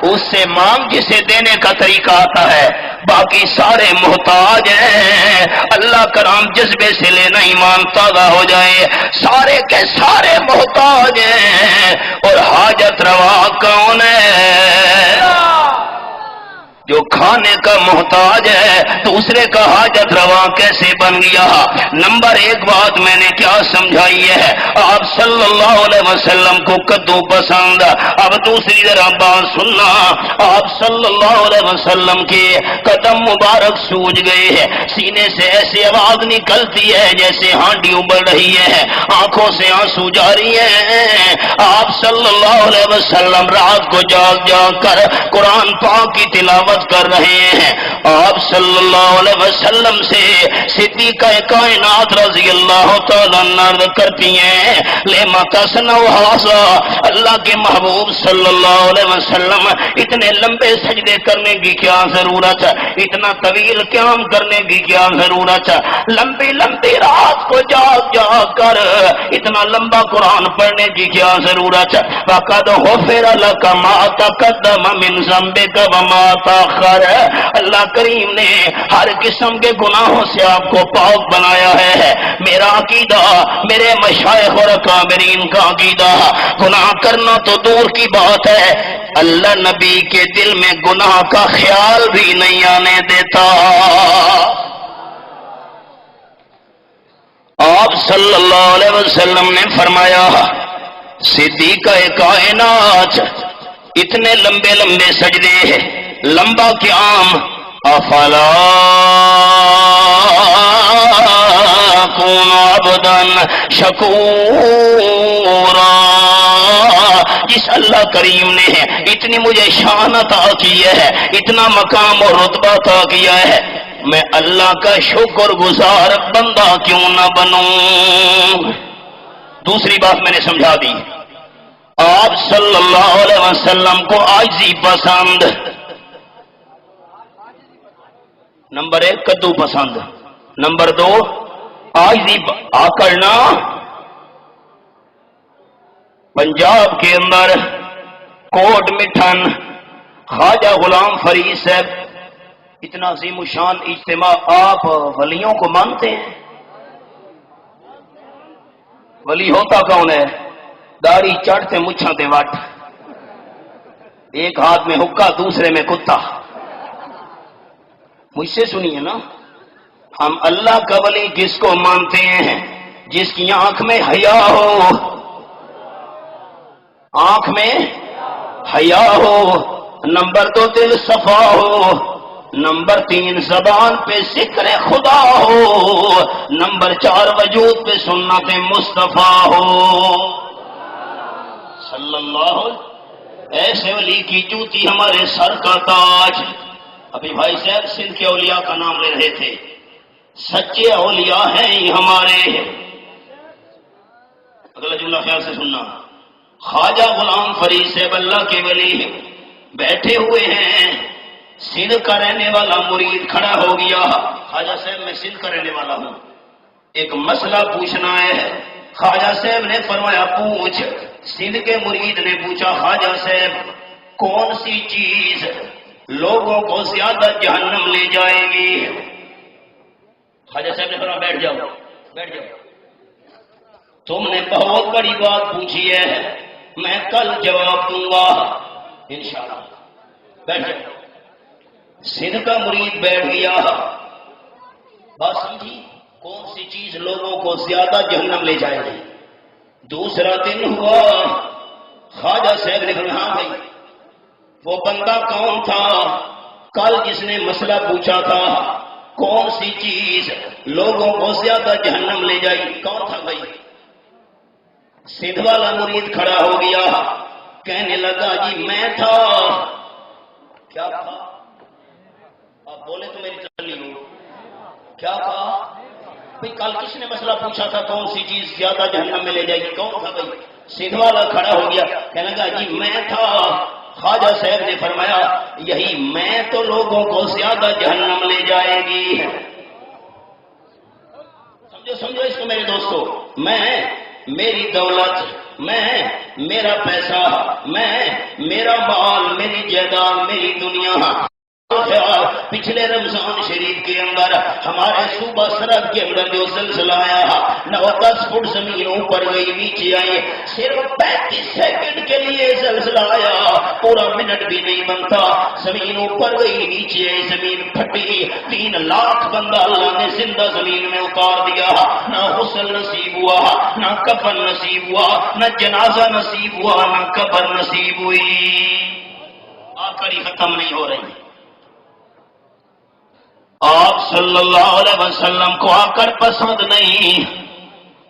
اس سے مانگ جسے دینے کا طریقہ آتا ہے، باقی سارے محتاج ہیں۔ اللہ کرام جذبے سے لینا ایمان تازہ ہو جائے، سارے کے سارے محتاج ہیں، اور حاجت روا کون ہے؟ جو کھانے کا محتاج ہے دوسرے کا حاجت روا کیسے بن گیا؟ نمبر ایک بات میں نے کیا سمجھائی ہے، آپ صلی اللہ علیہ وسلم کو کدو پسند۔ اب دوسری طرح بات سننا، آپ صلی اللہ علیہ وسلم کے قدم مبارک سوج گئے ہیں، سینے سے ایسی آواز نکلتی ہے جیسے ہانڈی ابل رہی ہے، آنکھوں سے آنسو جاری ہیں۔ آپ صلی اللہ علیہ وسلم رات کو جاگ جاگ کر قرآن پاک کی تلاوت کر رہے ہیں۔ آپ صلی اللہ علیہ وسلم سے صدیقہ کائنات رضی اللہ تعالیٰ عنہ کرتی ہیں، لما تصنع ھذا، اللہ کے محبوب صلی اللہ علیہ وسلم اتنے لمبے سجدے کرنے کی کیا ضرورت ہے، اتنا طویل قیام کرنے کی کیا ضرورت ہے، لمبی لمبی رات کو جاگ جاگ کر اتنا لمبا قرآن پڑھنے کی کیا ضرورت ہے؟ وَقَدْ غُفِرَ لَكَ مَا تَقَدَّمَ مِنْ ذَنبِكَ وَمَا تَأَخَّرَ، اللہ کریم نے ہر قسم کے گناہوں سے آپ کو پاک بنایا ہے۔ میرا عقیدہ، میرے مشائخ اور اکابرین کا عقیدہ، گناہ کرنا تو دور کی بات ہے، اللہ نبی کے دل میں گناہ کا خیال بھی نہیں آنے دیتا۔ آپ صلی اللہ علیہ وسلم نے فرمایا، صدیقہ کائنات اتنے لمبے لمبے سجدے ہیں، لمبا قیام، افلا کون عبدا شکورا، جس اللہ کریم نے اتنی مجھے شان عطا کی ہے، اتنا مقام اور رتبہ عطا کیا ہے، میں اللہ کا شکر گزار بندہ کیوں نہ بنوں؟ دوسری بات میں نے سمجھا دی، آپ صلی اللہ علیہ وسلم کو عاجزی پسند، نمبر ایک کدو پسند، نمبر دو عاجزی آکڑنا۔ پنجاب کے اندر کوٹ مٹھن خواجہ غلام فرید صاحب، اتنا عظیم الشان اجتماع، آپ ولیوں کو مانتے ہیں؟ ولی ہوتا کون ہے؟ داڑھی چڑھتے مچھاں تے وٹ، ایک ہاتھ میں حکا دوسرے میں کتا۔ مجھ سے سنیے نا، ہم اللہ کا ولی کس کو مانتے ہیں؟ جس کی آنکھ میں حیا ہو، آنکھ میں حیا ہو، نمبر دو دل صفا ہو، نمبر تین زبان پہ ذکر خدا ہو، نمبر چار وجود پہ سنت مصطفیٰ ہو صلی اللہ علیہ۔ ایسے ولی کی جوتی ہمارے سر کا تاج۔ ابھی بھائی صاحب سندھ کے اولیاء کا نام لے رہے تھے، سچے اولیاء ہیں یہ ہمارے۔ اگلا جملہ خیال سے سننا، خواجہ غلام فرید صاحب اللہ کے ولی بیٹھے ہوئے ہیں، سندھ کا رہنے والا مرید کھڑا ہو گیا، خواجہ صاحب میں سندھ کا رہنے والا ہوں، ایک مسئلہ پوچھنا ہے۔ خواجہ صاحب نے فرمایا پوچھ۔ سندھ کے مرید نے پوچھا خواجہ صاحب کون سی چیز لوگوں کو زیادہ جہنم لے جائے گی۔ خواجہ صاحب نے فرمایا بیٹھ جاؤ بیٹھ جاؤ، تم نے بہت بڑی بات پوچھی ہے، میں کل جواب دوں گا انشاءاللہ۔ بیٹھ جاؤ۔ سندھ کا مرید بیٹھ گیا۔ بات سمجھی؟ کون سی چیز لوگوں کو زیادہ جہنم لے جائے گی؟ دوسرا دن ہوا، خواجہ صاحب نے فرمایا ہاں بھائی وہ بندہ کون تھا کل جس نے مسئلہ پوچھا تھا کون سی چیز لوگوں کو زیادہ جہنم لے جائے گی، کون تھا بھائی؟ سندھ والا مرید کھڑا ہو گیا، کہنے لگا جی میں تھا۔ کیا تھا؟ آپ بولے تو میری تسلی ہو۔ کیا کہا؟ بھائی کل کس نے مسئلہ پوچھا تھا کون سی چیز زیادہ جہنم میں لے جائے گی، کون تھا بھائی؟ سندھ والا کھڑا ہو گیا، کہنے لگا جی میں تھا۔ خواجہ صاحب نے فرمایا یہی میں تو لوگوں کو زیادہ جہنم لے جائے گی۔ سمجھو سمجھو اس کو میرے دوستو، میں میری دولت، میں میرا پیسہ، میں میرا مال، میری جائیداد، میری دنیا، پچھلے رمضان شریف کے اندر ہمارے صوبہ سرحد کے اندر جو زلزلہ آیا 9-10 فٹ زمین اوپر گئی نیچے آئی، صرف 35 سیکنڈ کے لیے زلزلہ آیا، پورا منٹ بھی نہیں بنتا، زمین اوپر گئی نیچے آئی، زمین پھٹی، 3 لاکھ بندہ اللہ نے زندہ زمین میں اتار دیا، نہ غسل نصیب ہوا، نہ کفن نصیب ہوا، نہ جنازہ نصیب ہوا، نہ قبر نصیب ہوئی۔ آخری ختم نہیں ہو رہی۔ آپ صلی اللہ علیہ وسلم کو آ کر پسند نہیں،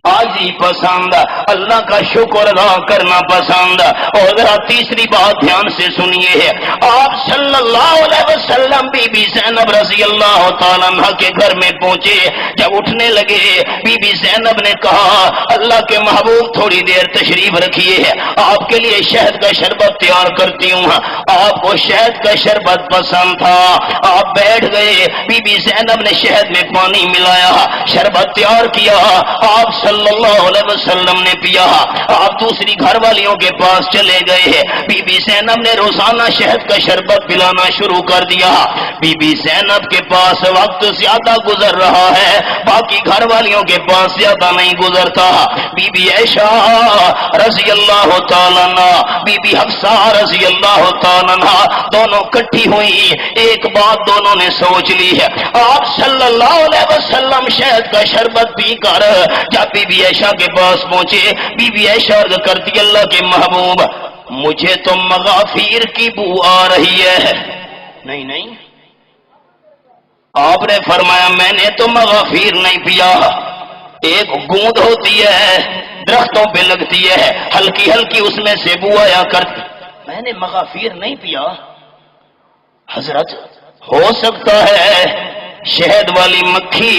آج ہی پسند، اللہ کا شکر ادا کرنا پسند۔ اور ذرا تیسری بات دھیان سے سنیے، آپ صلی اللہ علیہ وسلم بی بی زینب رضی اللہ تعالیٰ عنہ کے گھر میں پہنچے، جب اٹھنے لگے بی بی زینب نے کہا اللہ کے محبوب تھوڑی دیر تشریف رکھیے، آپ کے لیے شہد کا شربت تیار کرتی ہوں۔ آپ کو شہد کا شربت پسند تھا، آپ بیٹھ گئے، بی بی زینب نے شہد میں پانی ملایا، شربت تیار کیا، آپ صلی اللہ علیہ وسلم نے پیا۔ آپ دوسری گھر والیوں کے پاس چلے گئے، بی بی زینب نے روزانہ شہد کا شربت پلانا شروع کر دیا۔ بی بی زینب کے پاس وقت زیادہ گزر رہا ہے، باقی گھر والیوں کے پاس زیادہ نہیں گزرتا۔ بی بی عائشہ رضی اللہ تعالیٰ عنہ، بی بی حفصہ رضی اللہ تعالیٰ عنہ دونوں کٹھی ہوئی، ایک بات دونوں نے سوچ لی ہے، آپ صلی اللہ علیہ وسلم شہد کا شربت پی کر جب بی بی عائشہ کے پاس پہنچے، بی بی عائشہ عرض کرتی اللہ کے محبوب مجھے تو مغافیر کی بو آ رہی ہے۔ نہیں نہیں، آپ نے فرمایا میں نے تو مغافیر نہیں پیا، ایک گوند ہوتی ہے درختوں پہ لگتی ہے، ہلکی ہلکی اس میں سے بو آیا کرتی، میں نے مغافیر نہیں پیا۔ حضرت ہو سکتا ہے شہد والی مکھی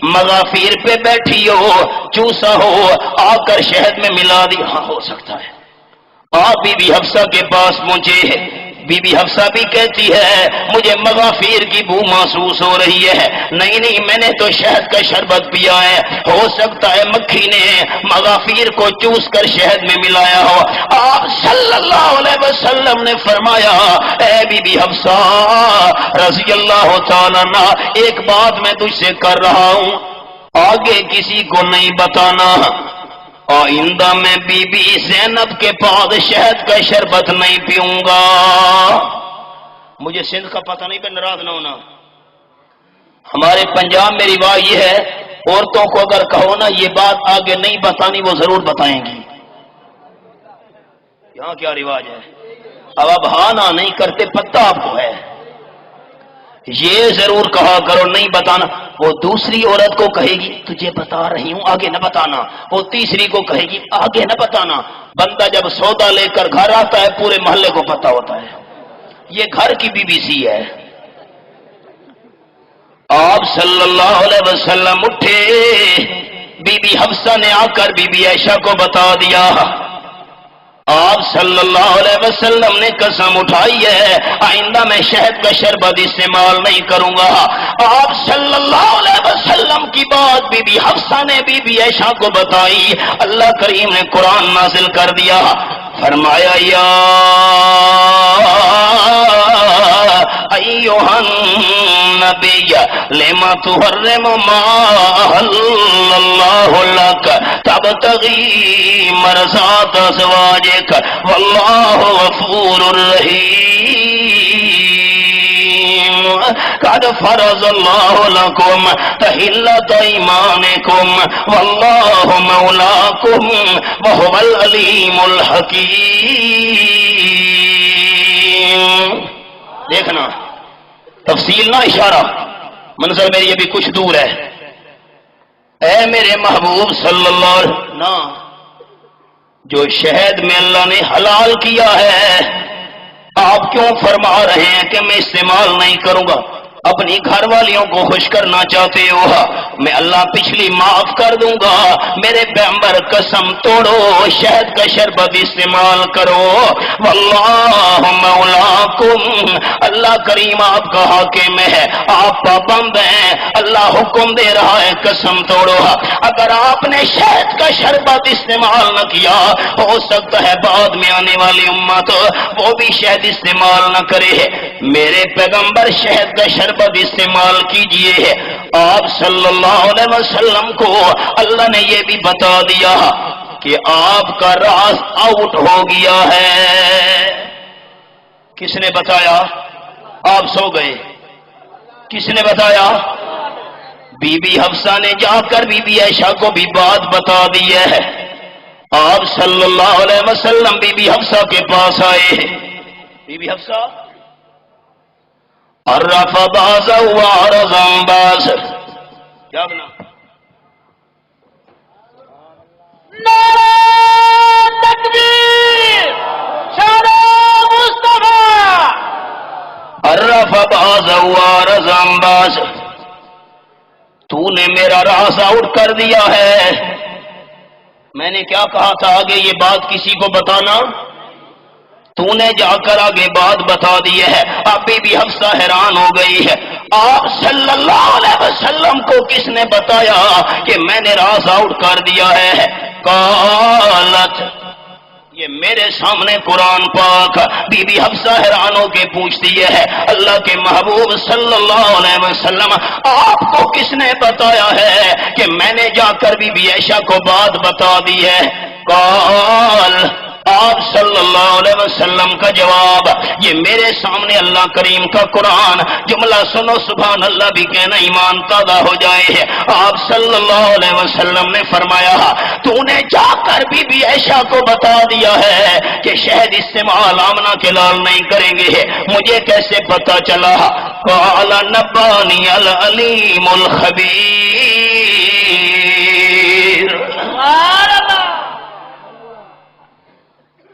مغافیر پہ بیٹھی ہو، چوسا ہو، آ کر شہد میں ملا دی، ہاں ہو سکتا ہے۔ آپ بی بی حفصہ کے پاس پہنچے، بی بی حفصہ بھی کہتی ہے مجھے مغافیر کی بو محسوس ہو رہی ہے۔ نہیں نہیں، میں نے تو شہد کا شربت پیا ہے، ہو سکتا ہے مکھی نے مغافیر کو چوس کر شہد میں ملایا ہو۔ آپ صلی اللہ علیہ وسلم نے فرمایا اے بی بی حفصہ رضی اللہ تعالیٰ عنہ، ایک بات میں تجھ سے کر رہا ہوں، آگے کسی کو نہیں بتانا، آئندہ میں بی بی زینب کے پاس شہد کا شربت نہیں پیوں گا۔ مجھے سندھ کا پتہ نہیں، پہ ناراض نہ ہونا، ہمارے پنجاب میں رواج یہ ہے عورتوں کو اگر کہو نا یہ بات آگے نہیں بتانی وہ ضرور بتائیں گی۔ یہاں کیا رواج ہے؟ اب ہاں نہ نہیں کرتے پتہ آپ کو ہے، یہ ضرور کہا کرو نہیں بتانا۔ وہ دوسری عورت کو کہے گی تجھے بتا رہی ہوں آگے نہ بتانا، وہ تیسری کو کہے گی آگے نہ بتانا۔ بندہ جب سودا لے کر گھر آتا ہے پورے محلے کو پتا ہوتا ہے، یہ گھر کی بی بی سی ہے۔ آپ صلی اللہ علیہ وسلم اٹھے، بی بی حفصہ نے آ کر بی بی عائشہ کو بتا دیا۔ آپ صلی اللہ علیہ وسلم نے قسم اٹھائی ہے آئندہ میں شہد کا شربت استعمال نہیں کروں گا۔ آپ صلی اللہ علیہ وسلم کی بات بی بی حفصہ نے بی بی عائشہ کو بتائی، اللہ کریم نے قرآن نازل کر دیا، فرمایا یا أيها النبي لما تحرم ما أحل الله لك تبتغي مرضات أزواجك والله غفور رحيم قد فرض الله لكم تحلة أيمانكم والله مولاكم وهو العليم الحكيم. دیکھنا تفصیل نہ اشارہ، منظر میری ابھی کچھ دور ہے. اے میرے محبوب صلی اللہ علیہ وسلم، جو شہد میں اللہ نے حلال کیا ہے آپ کیوں فرما رہے ہیں کہ میں استعمال نہیں کروں گا؟ اپنی گھر والیوں کو خوش کرنا چاہتے ہو؟ میں اللہ پچھلی معاف کر دوں گا. میرے پیغمبر قسم توڑو شہد کا شربت استعمال کرو. واللہ مولاکم، اللہ کریم آپ کا حاکم ہے، آپ پابند ہیں. اللہ حکم دے رہا ہے قسم توڑو. اگر آپ نے شہد کا شربت استعمال نہ کیا ہو سکتا ہے بعد میں آنے والی امت وہ بھی شہد استعمال نہ کرے. میرے پیغمبر شہد کا شربت استعمال کیجئے. آپ صلی اللہ علیہ وسلم کو اللہ نے یہ بھی بتا دیا کہ آپ کا راز آؤٹ ہو گیا ہے. کس نے بتایا؟ آپ سو گئے. کس نے بتایا؟ بی بی حفصہ نے جا کر بی بی عائشہ کو بھی بات بتا دی ہے. آپ صلی اللہ علیہ وسلم بی بی حفصہ کے پاس آئے. بی بی حفصہ عرف باز وعرض عن باز. کیا بنا؟ نعرہ تکبیر، شان مصطفیٰ. عرف باز وعرض عن باز، تو نے میرا راز آؤٹ کر دیا ہے. میں نے کیا کہا تھا آگے یہ بات کسی کو بتانا؟ تو نے جا کر آگے بات بتا دی ہے. اب بی حفصہ حیران ہو گئی ہے. آپ صلی اللہ علیہ وسلم کو کس نے بتایا کہ میں نے راز آؤٹ کر دیا ہے؟ قالت، یہ میرے سامنے قرآن پاک. بی بی حفصہ حیران ہو کے پوچھتی ہے اللہ کے محبوب صلی اللہ علیہ وسلم آپ کو کس نے بتایا ہے کہ میں نے جا کر بی بی عائشہ کو بات بتا دی ہے؟ قال، آپ صلی اللہ علیہ وسلم کا جواب، یہ میرے سامنے اللہ کریم کا قرآن. جملہ سنو سبحان اللہ بھی کہنا ایمان تازہ ہو جائے. آپ صلی اللہ علیہ وسلم نے فرمایا تو نے جا کر بی بی عائشہ کو بتا دیا ہے کہ شہد استعمال آمنہ کے لال نہیں کریں گے. مجھے کیسے پتا چلا؟ قال نبانی العلیم الخبیر.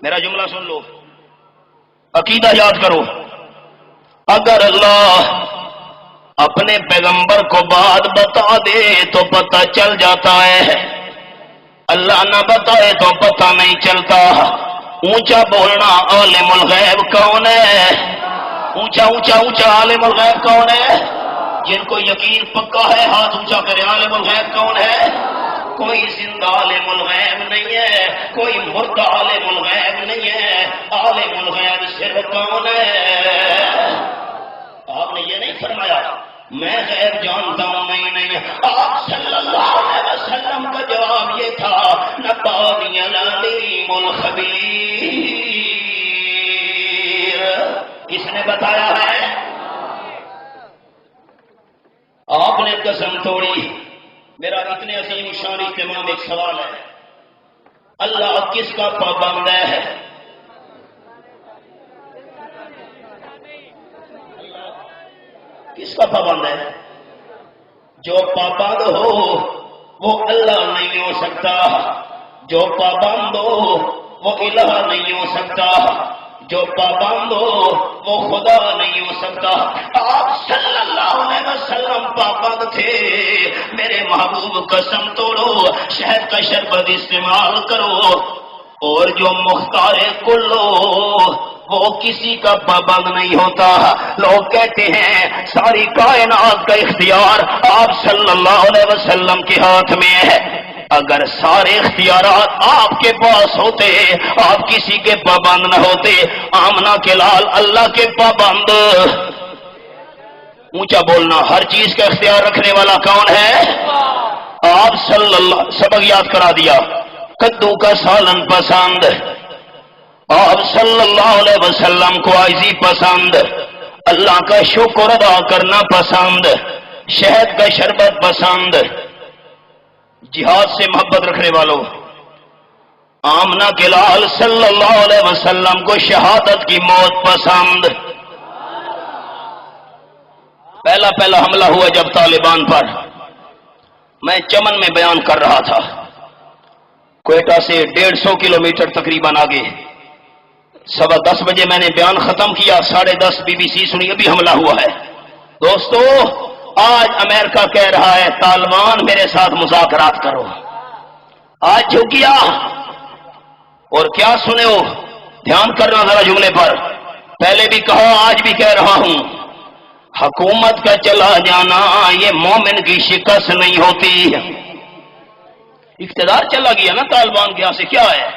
میرا جملہ سن لو، عقیدہ یاد کرو. اگر اللہ اپنے پیغمبر کو بات بتا دے تو پتہ چل جاتا ہے، اللہ نہ بتائے تو پتہ نہیں چلتا. اونچا بولنا عالم الغیب کون ہے؟ اونچا اونچا اونچا عالم الغیب کون ہے؟ جن کو یقین پکا ہے ہاتھ اونچا کرے. عالم الغیب کون ہے؟ کوئی زندہ عالم الغیب نہیں ہے، کوئی مردہ عالم الغیب نہیں ہے. عالم الغیب صرف کون ہے؟ آپ نے یہ نہیں فرمایا میں غیب جانتا ہوں. نہیں، آپ صلی اللہ علیہ وسلم کا جواب یہ تھا نبانی العلیم الخبیر. کس نے بتایا ہے؟ آپ نے قسم توڑی. میرا اتنے عظیم شان اہتمام ایک سوال ہے، اللہ کس کا پابند ہے؟ کس کا پابند ہے؟ جو پابند ہو وہ اللہ نہیں ہو سکتا، جو پابند ہو وہ الہ نہیں ہو سکتا، جو پابند ہو وہ خدا نہیں ہو سکتا. آپ صلی اللہ علیہ وسلم پابند تھے. میرے محبوب قسم توڑو شہد کا شربت استعمال کرو. اور جو مختار کل وہ کسی کا پابند نہیں ہوتا. لوگ کہتے ہیں ساری کائنات کا اختیار آپ صلی اللہ علیہ وسلم کے ہاتھ میں ہے. اگر سارے اختیارات آپ کے پاس ہوتے آپ کسی کے پابند نہ ہوتے. آمنہ کے لال اللہ کے پابند. اونچا بولنا، ہر چیز کا اختیار رکھنے والا کون ہے؟ آپ صلی اللہ، سبق یاد کرا دیا، کدو کا سالن پسند، آپ صلی اللہ علیہ وسلم کو عاجزی پسند، اللہ کا شکر ادا کرنا پسند، شہد کا شربت پسند، جہاد سے محبت رکھنے والوں، آمنہ کے لال صلی اللہ علیہ وسلم کو شہادت کی موت پسند۔ پہلا حملہ ہوا جب طالبان پر، میں چمن میں بیان کر رہا تھا، کوئٹہ سے 150 کلومیٹر تقریباً آگے، 10:15 بجے میں نے بیان ختم کیا، 10:30 BBC سنی، ابھی حملہ ہوا ہے۔ دوستو آج امریکہ کہہ رہا ہے طالبان میرے ساتھ مذاکرات کرو، آج جو کیا اور کیا سنے ہو، دھیان کرنا ذرا جملے پر، پہلے بھی کہا آج بھی کہہ رہا ہوں، حکومت کا چلا جانا یہ مومن کی شکست نہیں ہوتی۔ اقتدار چلا گیا نا طالبان کے یہاں سے، کیا ہے؟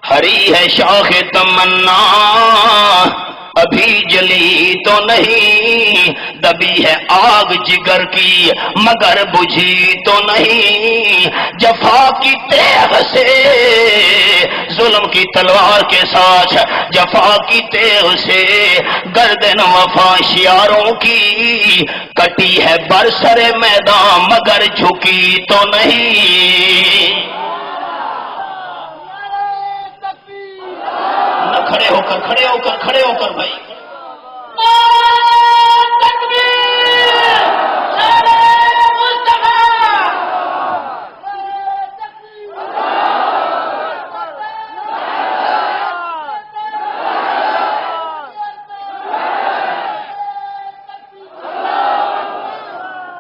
ہری ہے شاخ تمنا ابھی جلی تو نہیں، دبی ہے آگ جگر کی مگر بجھی تو نہیں، جفا کی تیغ سے ظلم کی تلوار کے ساتھ، جفا کی تیغ سے گردن وفا شیاروں کی، کٹی ہے برسر میدان مگر جھکی تو نہیں۔ کھڑے ہو کر بھائی،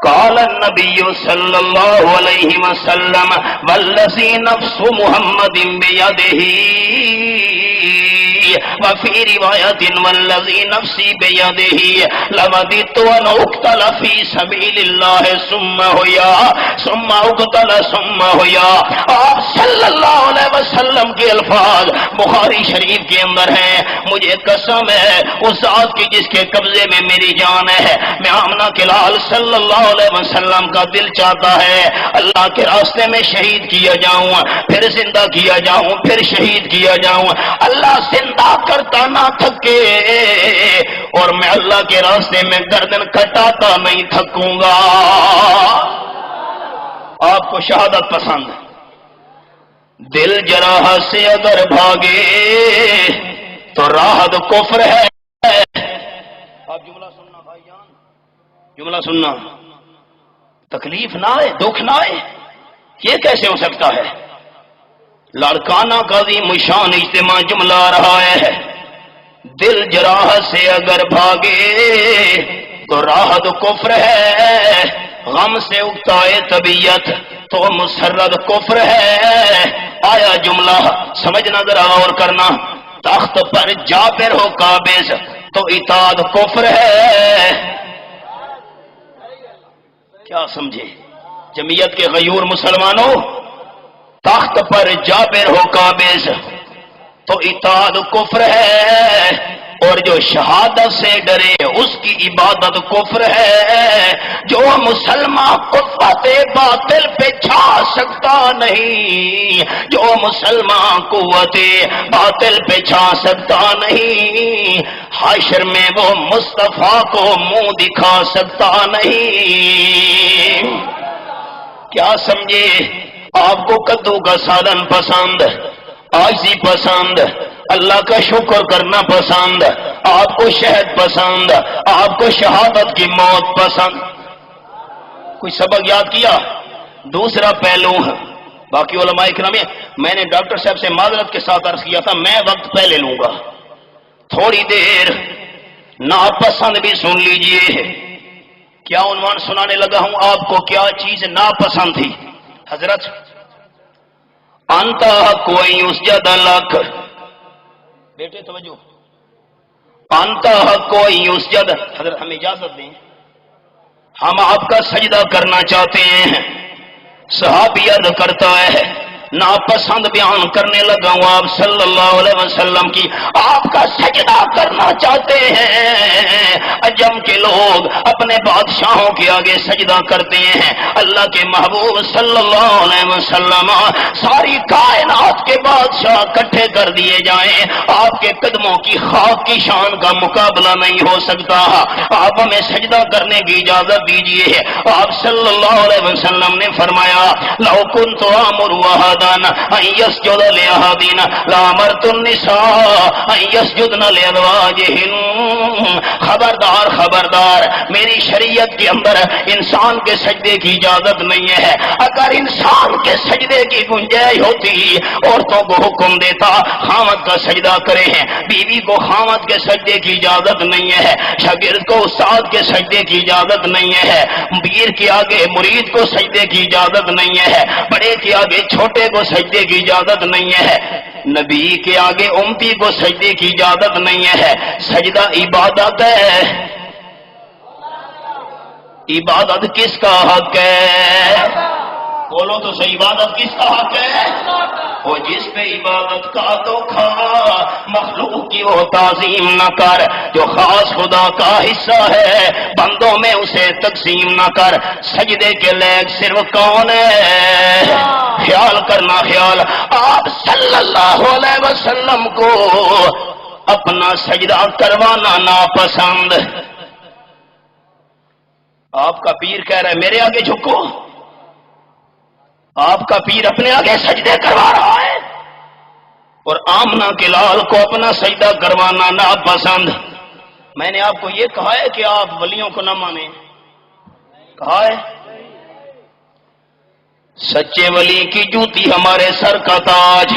قال النبی صلی اللہ علیہ وسلم والذی نفس محمد بیدہ وفي رواية والذي نفسي بيده لوددت أن أقتل في سبيل الله ثم أقتل ثم هيا۔ آپ صلی اللہ علیہ وسلم کے الفاظ بخاری شریف کے اندر ہیں، مجھے قسم ہے اس ذات کی جس کے قبضے میں میری جان ہے، میں آمنہ کے لال صلی اللہ علیہ وسلم کا دل چاہتا ہے اللہ کے راستے میں شہید کیا جاؤں، پھر زندہ کیا جاؤں، پھر شہید کیا جاؤں، اللہ زندہ کرتا نہ تھکے اور میں اللہ کے راستے میں گردن کٹاتا نہیں تھکوں گا۔ آپ کو شہادت پسند، دل جراح سے اگر بھاگے تو راحت کفر ہے۔ آپ جملہ سننا بھائی جان، جملہ سننا، تکلیف نہ آئے، دکھ نہ آئے، یہ کیسے ہو سکتا ہے؟ لاڑکانہ قاضی شان اجتماع جملہ آ رہا ہے، دل جراح سے اگر بھاگے تو راحت کفر ہے، غم سے اکتائے طبیعت تو مسرت کفر ہے۔ آیا جملہ سمجھنا ذرا اور کرنا، تخت پر جابر ہو قابض تو اطاعت کفر ہے۔ کیا سمجھے جمعیت کے غیور مسلمانوں؟ تخت پر جابر ہو قابض تو اطاعت کفر ہے، اور جو شہادت سے ڈرے اس کی عبادت کفر ہے۔ جو مسلمان قوت باطل پہ چھا سکتا نہیں، جو مسلمان قوت باطل پہ چھا سکتا نہیں، حشر میں وہ مصطفیٰ کو منہ دکھا سکتا نہیں۔ کیا سمجھے؟ آپ کو کدو کا سالن پسند، عاجزی پسند، اللہ کا شکر کرنا پسند، آپ کو شہد پسند، آپ کو شہادت کی موت پسند۔ کوئی سبق یاد کیا؟ دوسرا پہلو ہے، باقی علماء کرام، میں نے ڈاکٹر صاحب سے معذرت کے ساتھ عرض کیا تھا میں وقت پہلے لوں گا، تھوڑی دیر ناپسند بھی سن لیجئے۔ کیا عنوان سنانے لگا ہوں آپ کو، کیا چیز ناپسند تھی؟ حضرت انتا کوئی اسجد لک، بیٹے توجہ، انتا کوئی اسجد، حضرت ہمیں اجازت دیں، ہم آپ کا سجدہ کرنا چاہتے ہیں۔ صحابی عرض کرتا ہے ناپسند بیان کرنے لگا ہوں آپ صلی اللہ علیہ وسلم کی. آپ کا سجدہ کرنا چاہتے ہیں. عجم کے لوگ اپنے بادشاہوں کے آگے سجدہ کرتے ہیں. اللہ کے محبوب صلی اللہ علیہ وسلم ساری کائنات کے بادشاہ اکٹھے کر دیے جائیں, آپ کے قدموں کی خاک کی شان کا مقابلہ نہیں ہو سکتا. آپ ہمیں سجدہ کرنے کی اجازت دیجیے. آپ صلی اللہ علیہ وسلم نے فرمایا لو کنت امر احدن ان يسجد لاحد لامرت النساء ان يسجدن لازواجهن. خبردار خبردار, میری شریعت کے اندر انسان کے سجدے کی اجازت نہیں ہے. اگر انسان کے سجدے کی گنجائش ہوتی عورتوں کو حکم دیتا خامد کا سجدہ کرے ہیں, بیوی کو خامد کے سجدے کی اجازت نہیں ہے, شاگرد کو استاد کے سجدے کی اجازت نہیں ہے, پیر کے آگے مرید کو سجدے کی اجازت نہیں ہے, بڑے کے آگے چھوٹے کو سجدے کی اجازت نہیں ہے, نبی کے آگے امتی کو سجدے کی اجازت نہیں ہے. سجدہ عبادت ہے. عبادت کس کا حق ہے؟ بولو تو صحیح, عبادت کس کا حق ہے؟ وہ جس پہ عبادت کا تو کھا, مخلوق کی وہ تعظیم نہ کر. جو خاص خدا کا حصہ ہے بندوں میں اسے تقسیم نہ کر. سجدے کے لائق صرف کون ہے؟ خیال کرنا خیال. آپ صلی اللہ علیہ وسلم کو اپنا سجدہ کروانا ناپسند. آپ کا پیر کہہ رہا ہے میرے آگے جھکو, آپ کا پیر اپنے آگے سجدے کروا رہا ہے, اور آمنہ کے لال کو اپنا سجدہ کروانا ناپسند. میں نے آپ کو یہ کہا ہے کہ آپ ولیوں کو نہ مانیں, کہا ہے. سچے ولی کی جوتی ہمارے سر کا تاج.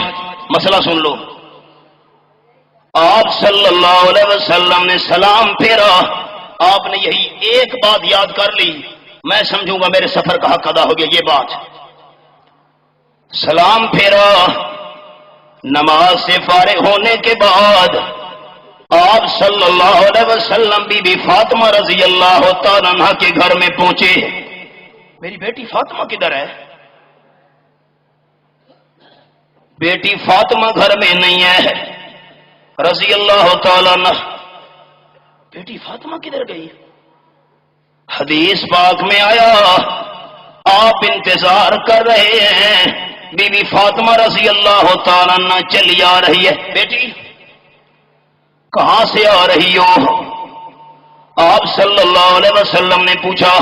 مسئلہ سن لو. آپ صلی اللہ علیہ وسلم نے سلام پھیرا, آپ نے یہی ایک بات یاد کر لی, میں سمجھوں گا میرے سفر کا حق ادا ہو گیا. یہ بات, سلام پھیرا, نماز سے فارغ ہونے کے بعد آپ صلی اللہ علیہ وسلم بی بی فاطمہ رضی اللہ تعالیٰ عنہا کے گھر میں پہنچے. میری بیٹی فاطمہ کدھر ہے؟ بیٹی فاطمہ گھر میں نہیں ہے رضی اللہ تعالیٰ عنہ. بیٹی فاطمہ کدھر گئی؟ حدیث پاک میں آیا آپ انتظار کر رہے ہیں, بی بی فاطمہ رضی اللہ تعالیٰ عنہ چلی آ رہی ہے. بیٹی کہاں سے آ رہی ہو؟ آپ صلی اللہ علیہ وسلم نے پوچھا.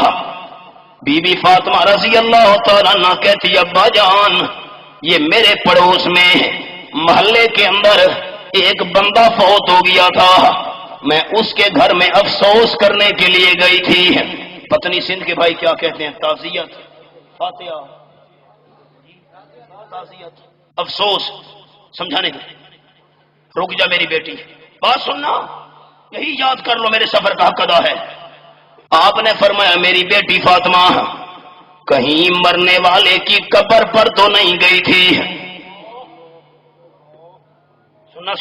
بی بی فاطمہ رضی اللہ تعالیٰ عنہ کہتی ابا جان یہ میرے پڑوس میں محلے کے اندر ایک بندہ فوت ہو گیا تھا, میں اس کے گھر میں افسوس کرنے کے لیے گئی تھی. پتنی سندھ کے بھائی کیا کہتے ہیں؟ تعزیت, فاتحہ, تعزیت, افسوس سمجھانے کے. رک جا میری بیٹی, بات سننا, یہی یاد کر لو میرے سفر کا حق ادا ہے. آپ نے فرمایا میری بیٹی فاطمہ کہیں مرنے والے کی قبر پر تو نہیں گئی تھی.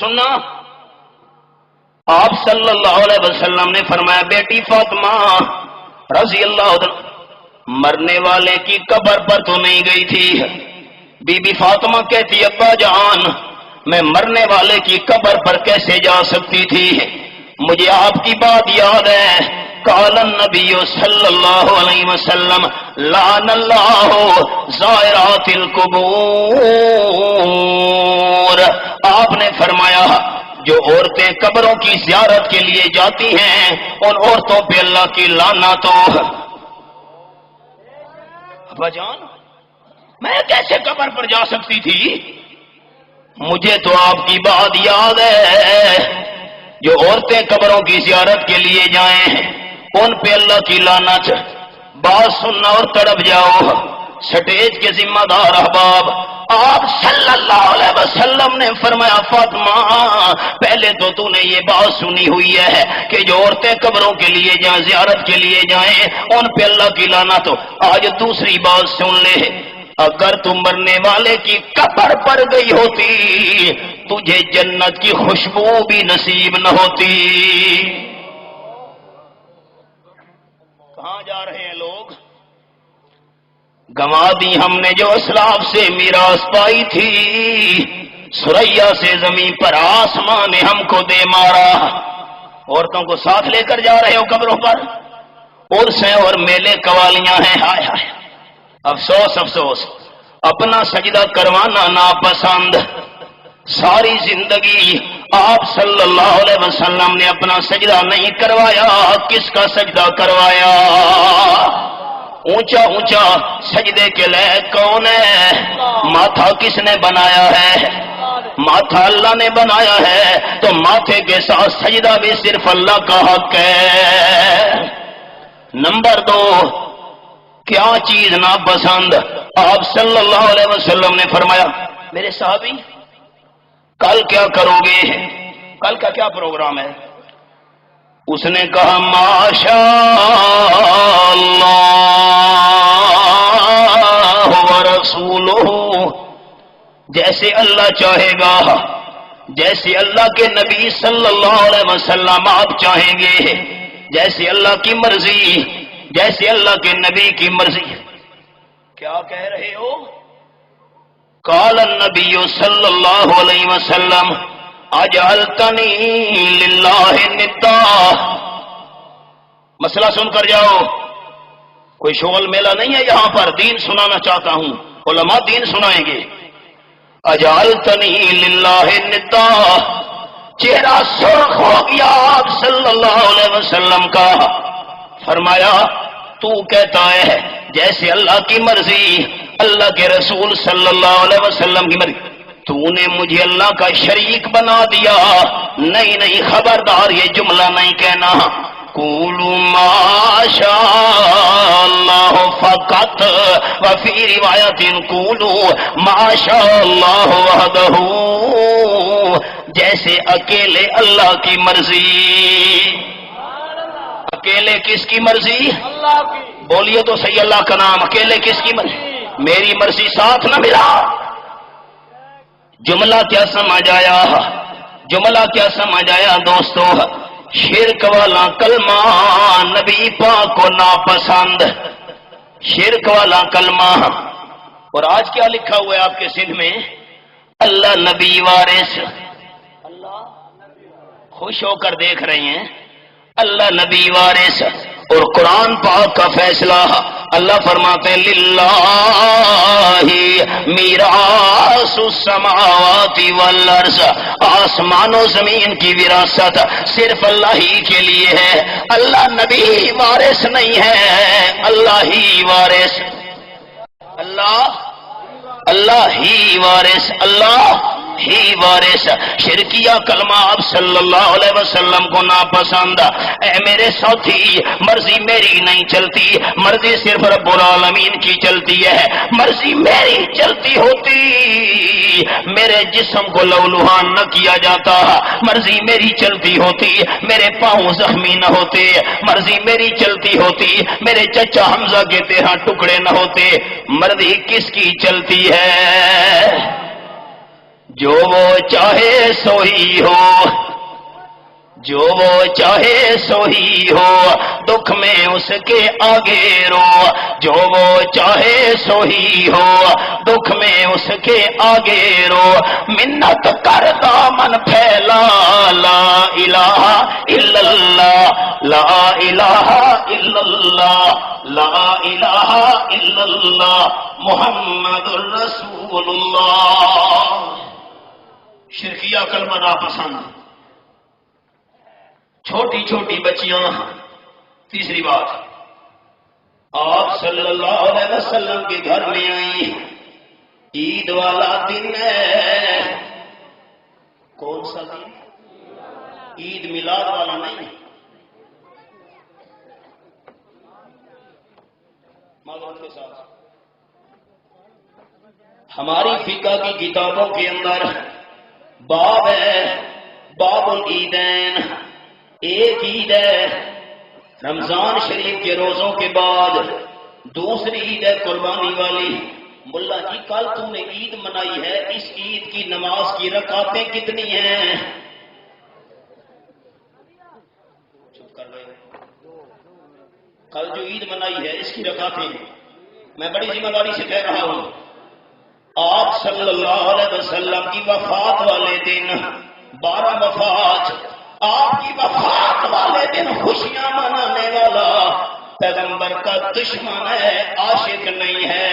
سننا, آپ صلی اللہ علیہ وسلم نے فرمایا بیٹی فاطمہ رضی اللہ عنہ مرنے والے کی قبر پر تو نہیں گئی تھی. بی بی فاطمہ کہتی ابا جان میں مرنے والے کی قبر پر کیسے جا سکتی تھی؟ مجھے آپ کی بات یاد ہے. قال النبی صلی اللہ علیہ وسلم لعن اللہ زائرات القبور. آپ نے فرمایا جو عورتیں قبروں کی زیارت کے لیے جاتی ہیں ان عورتوں پہ اللہ کی لعنت ہو. ابا جان میں کیسے قبر پر جا سکتی تھی؟ مجھے تو آپ کی بات یاد ہے جو عورتیں قبروں کی زیارت کے لیے جائیں ان پہ اللہ کی لعنت. بات سننا اور تڑپ جاؤ. سٹیج کے ذمہ دار احباب آپ صلی اللہ علیہ وسلم نے فرمایا فاطمہ پہلے تو نے یہ بات سنی ہوئی ہے کہ جو عورتیں قبروں کے لیے جائیں زیارت کے لیے جائیں ان پہ اللہ کی لعنت ہو. آج دوسری بات سن لے, اگر تم مرنے والے کی قبر پر گئی ہوتی تجھے جنت کی خوشبو بھی نصیب نہ ہوتی. کہاں جا رہے ہیں لوگ؟ گنوا دی ہم نے جو اسلاف سے میراث پائی تھی، سریا سے زمین پر آسمان نے ہم کو دے مارا۔ عورتوں کو ساتھ لے کر جا رہے ہو قبروں پر، عرسیں اور میلے قوالیاں ہیں، ہائے ہائے افسوس افسوس، اپنا سجدہ کروانا ناپسند۔ ساری زندگی آپ صلی اللہ علیہ وسلم نے اپنا سجدہ نہیں کروایا، کس کا سجدہ کروایا؟ اونچا اونچا سجدے کے لائق کون ہے؟ ماتھا کس نے بنایا ہے؟ ماتھا اللہ نے بنایا ہے، تو ماتھے کے ساتھ سجدہ بھی صرف اللہ کا حق ہے۔ نمبر 2، کیا چیز ناپسند؟ آپ صلی اللہ علیہ وسلم نے فرمایا، میرے صحابی کل کیا کرو گے؟ کل کا کیا پروگرام ہے؟ اس نے کہا ماشاء اللہ ورسولہ، جیسے اللہ چاہے گا، جیسے اللہ کے نبی صلی اللہ علیہ وسلم آپ چاہیں گے، جیسے اللہ کی مرضی، جیسے اللہ کے نبی کی مرضی۔ کیا کہہ رہے ہو؟ قال النبی صلی اللہ علیہ وسلم اجعلتنی للہ ندا۔ مسئلہ سن کر جاؤ، کوئی شغل میلہ نہیں ہے یہاں پر، دین سنانا چاہتا ہوں، علماء دین سنائیں گے۔ اجعلتنی للہ ندا، چہرہ سرخ ہو گیا آپ صلی اللہ علیہ وسلم کا۔ فرمایا تو کہتا ہے جیسے اللہ کی مرضی، اللہ کے رسول صلی اللہ علیہ وسلم کی مرضی، تو نے مجھے اللہ کا شریک بنا دیا۔ نہیں نہیں، خبردار یہ جملہ نہیں کہنا، قولوا ما شاء اللہ فقط، وفی روایت قولوا ما شاء اللہ وحدہ، جیسے اکیلے اللہ کی مرضی۔ اکیلے کس کی مرضی؟ اللہ کی۔ بولیے تو صحیح اللہ کا نام، اکیلے کس کی مرضی؟ میری مرضی ساتھ نہ ملا۔ جملہ کیا سمجھ آیا؟ جملہ کیا سمجھ آیا دوستو؟ شرک والا کلمہ نبی پاک کو ناپسند، شرک والا کلمہ۔ اور آج کیا لکھا ہوا ہے آپ کے سندھ میں؟ اللہ نبی وارث۔ اللہ خوش ہو کر دیکھ رہے ہیں، اللہ نبی وارث۔ اور قرآن پاک کا فیصلہ اللہ فرماتے ہیں للہ میراث السماوات والارض، آسمان و زمین کی وراثت صرف اللہ ہی کے لیے ہے، اللہ نبی وارث نہیں ہے، اللہ ہی وارث، اللہ ہی وارث، اللہ ہی وارث۔ شرکیہ کلمہ آپ صلی اللہ علیہ وسلم کو ناپسند۔ اے میرے ساتھی، مرضی میری نہیں چلتی، مرضی صرف رب العالمین کی چلتی ہے۔ مرضی میری چلتی ہوتی میرے جسم کو لہولہان نہ کیا جاتا، مرضی میری چلتی ہوتی میرے پاؤں زخمی نہ ہوتے، مرضی میری چلتی ہوتی میرے چچا حمزہ کے 13 ٹکڑے نہ ہوتے۔ مرضی کس کی چلتی ہے؟ جو وہ چاہے سو ہی ہو، جو وہ چاہے سو ہی ہو، دکھ میں اس کے آگے رو، جو وہ چاہے سو ہی ہو، دکھ میں اس کے آگے رو، منت کر دامن پھیلا، لا الہ الا اللہ، لا الہ الا اللہ، لا الہ الا اللہ، محمد الرسول اللہ۔ شرکیہ کلمہ ناپسند۔ چھوٹی چھوٹی بچیاں۔ تیسری بات، آپ صلی اللہ علیہ وسلم کے گھر میں آئی، عید والا دن ہے۔ کون سا دن؟ عید میلاد والا نہیں، معذرت کے ساتھ ہماری فقہ کی کتابوں کے اندر باب ہے، باب العیدین۔ ایک عید ہے رمضان شریف کے روزوں کے بعد، دوسری عید ہے قربانی والی۔ ملا جی کل تم نے عید منائی ہے، اس عید کی نماز کی رکعتیں کتنی ہیں؟ چپ کر گئے۔ کل جو عید منائی ہے اس کی رکعتیں میں بڑی ذمہ داری سے کہہ رہا ہوں، آپ صلی اللہ علیہ وسلم کی وفات والے دن 12 وفات، آپ کی وفات والے دن خوشیاں منانے والا پیغمبر کا دشمن ہے، عاشق نہیں ہے۔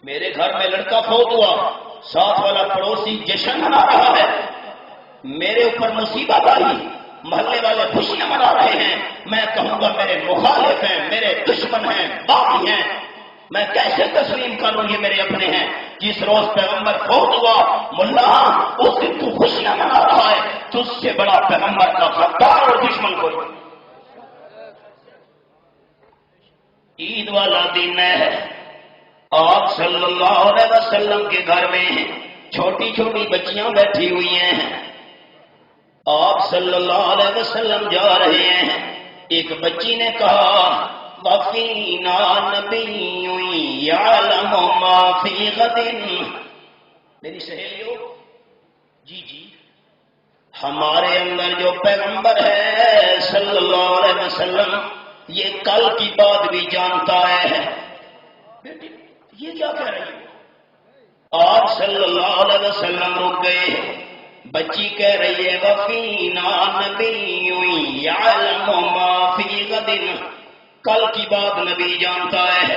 میرے گھر میں لڑکا فوت ہوا، ساتھ والا پڑوسی جشن منا رہا ہے، میرے اوپر مصیبت آئی، محلے والے خوشیاں منا رہے ہیں، میں کہوں گا میرے مخالف ہیں، میرے دشمن ہیں، باغی ہیں، میں کیسے تسلیم کروں یہ میرے اپنے ہیں؟ جس روز پیغمبر فوت ہوا، ملا اس دن تو خوشیاں منا رہا ہے، تجھ سے بڑا پیغمبر کا غدار اور دشمن کوئی۔ عید والا دن ہے، آپ صلی اللہ علیہ وسلم کے گھر میں چھوٹی چھوٹی بچیاں بیٹھی ہوئی ہیں، آپ صلی اللہ علیہ وسلم جا رہے ہیں، ایک بچی نے کہا وَفِينَا نَبِيٌّ يَعْلَمُ مَا فِي غَدٍ، میری سہیلیوں، جی ہمارے اندر جو پیغمبر ہے صلی اللہ علیہ وسلم، یہ کل کی بات بھی جانتا ہے۔ بیٹی یہ کیا کہہ رہی ہے؟ آپ صلی اللہ علیہ وسلم رک گئے، بچی کہہ رہی ہے وَفِينَا نَبِيٌّ يَعْلَمُ مَا فِي غَدٍ، کل کی بات نبی جانتا ہے۔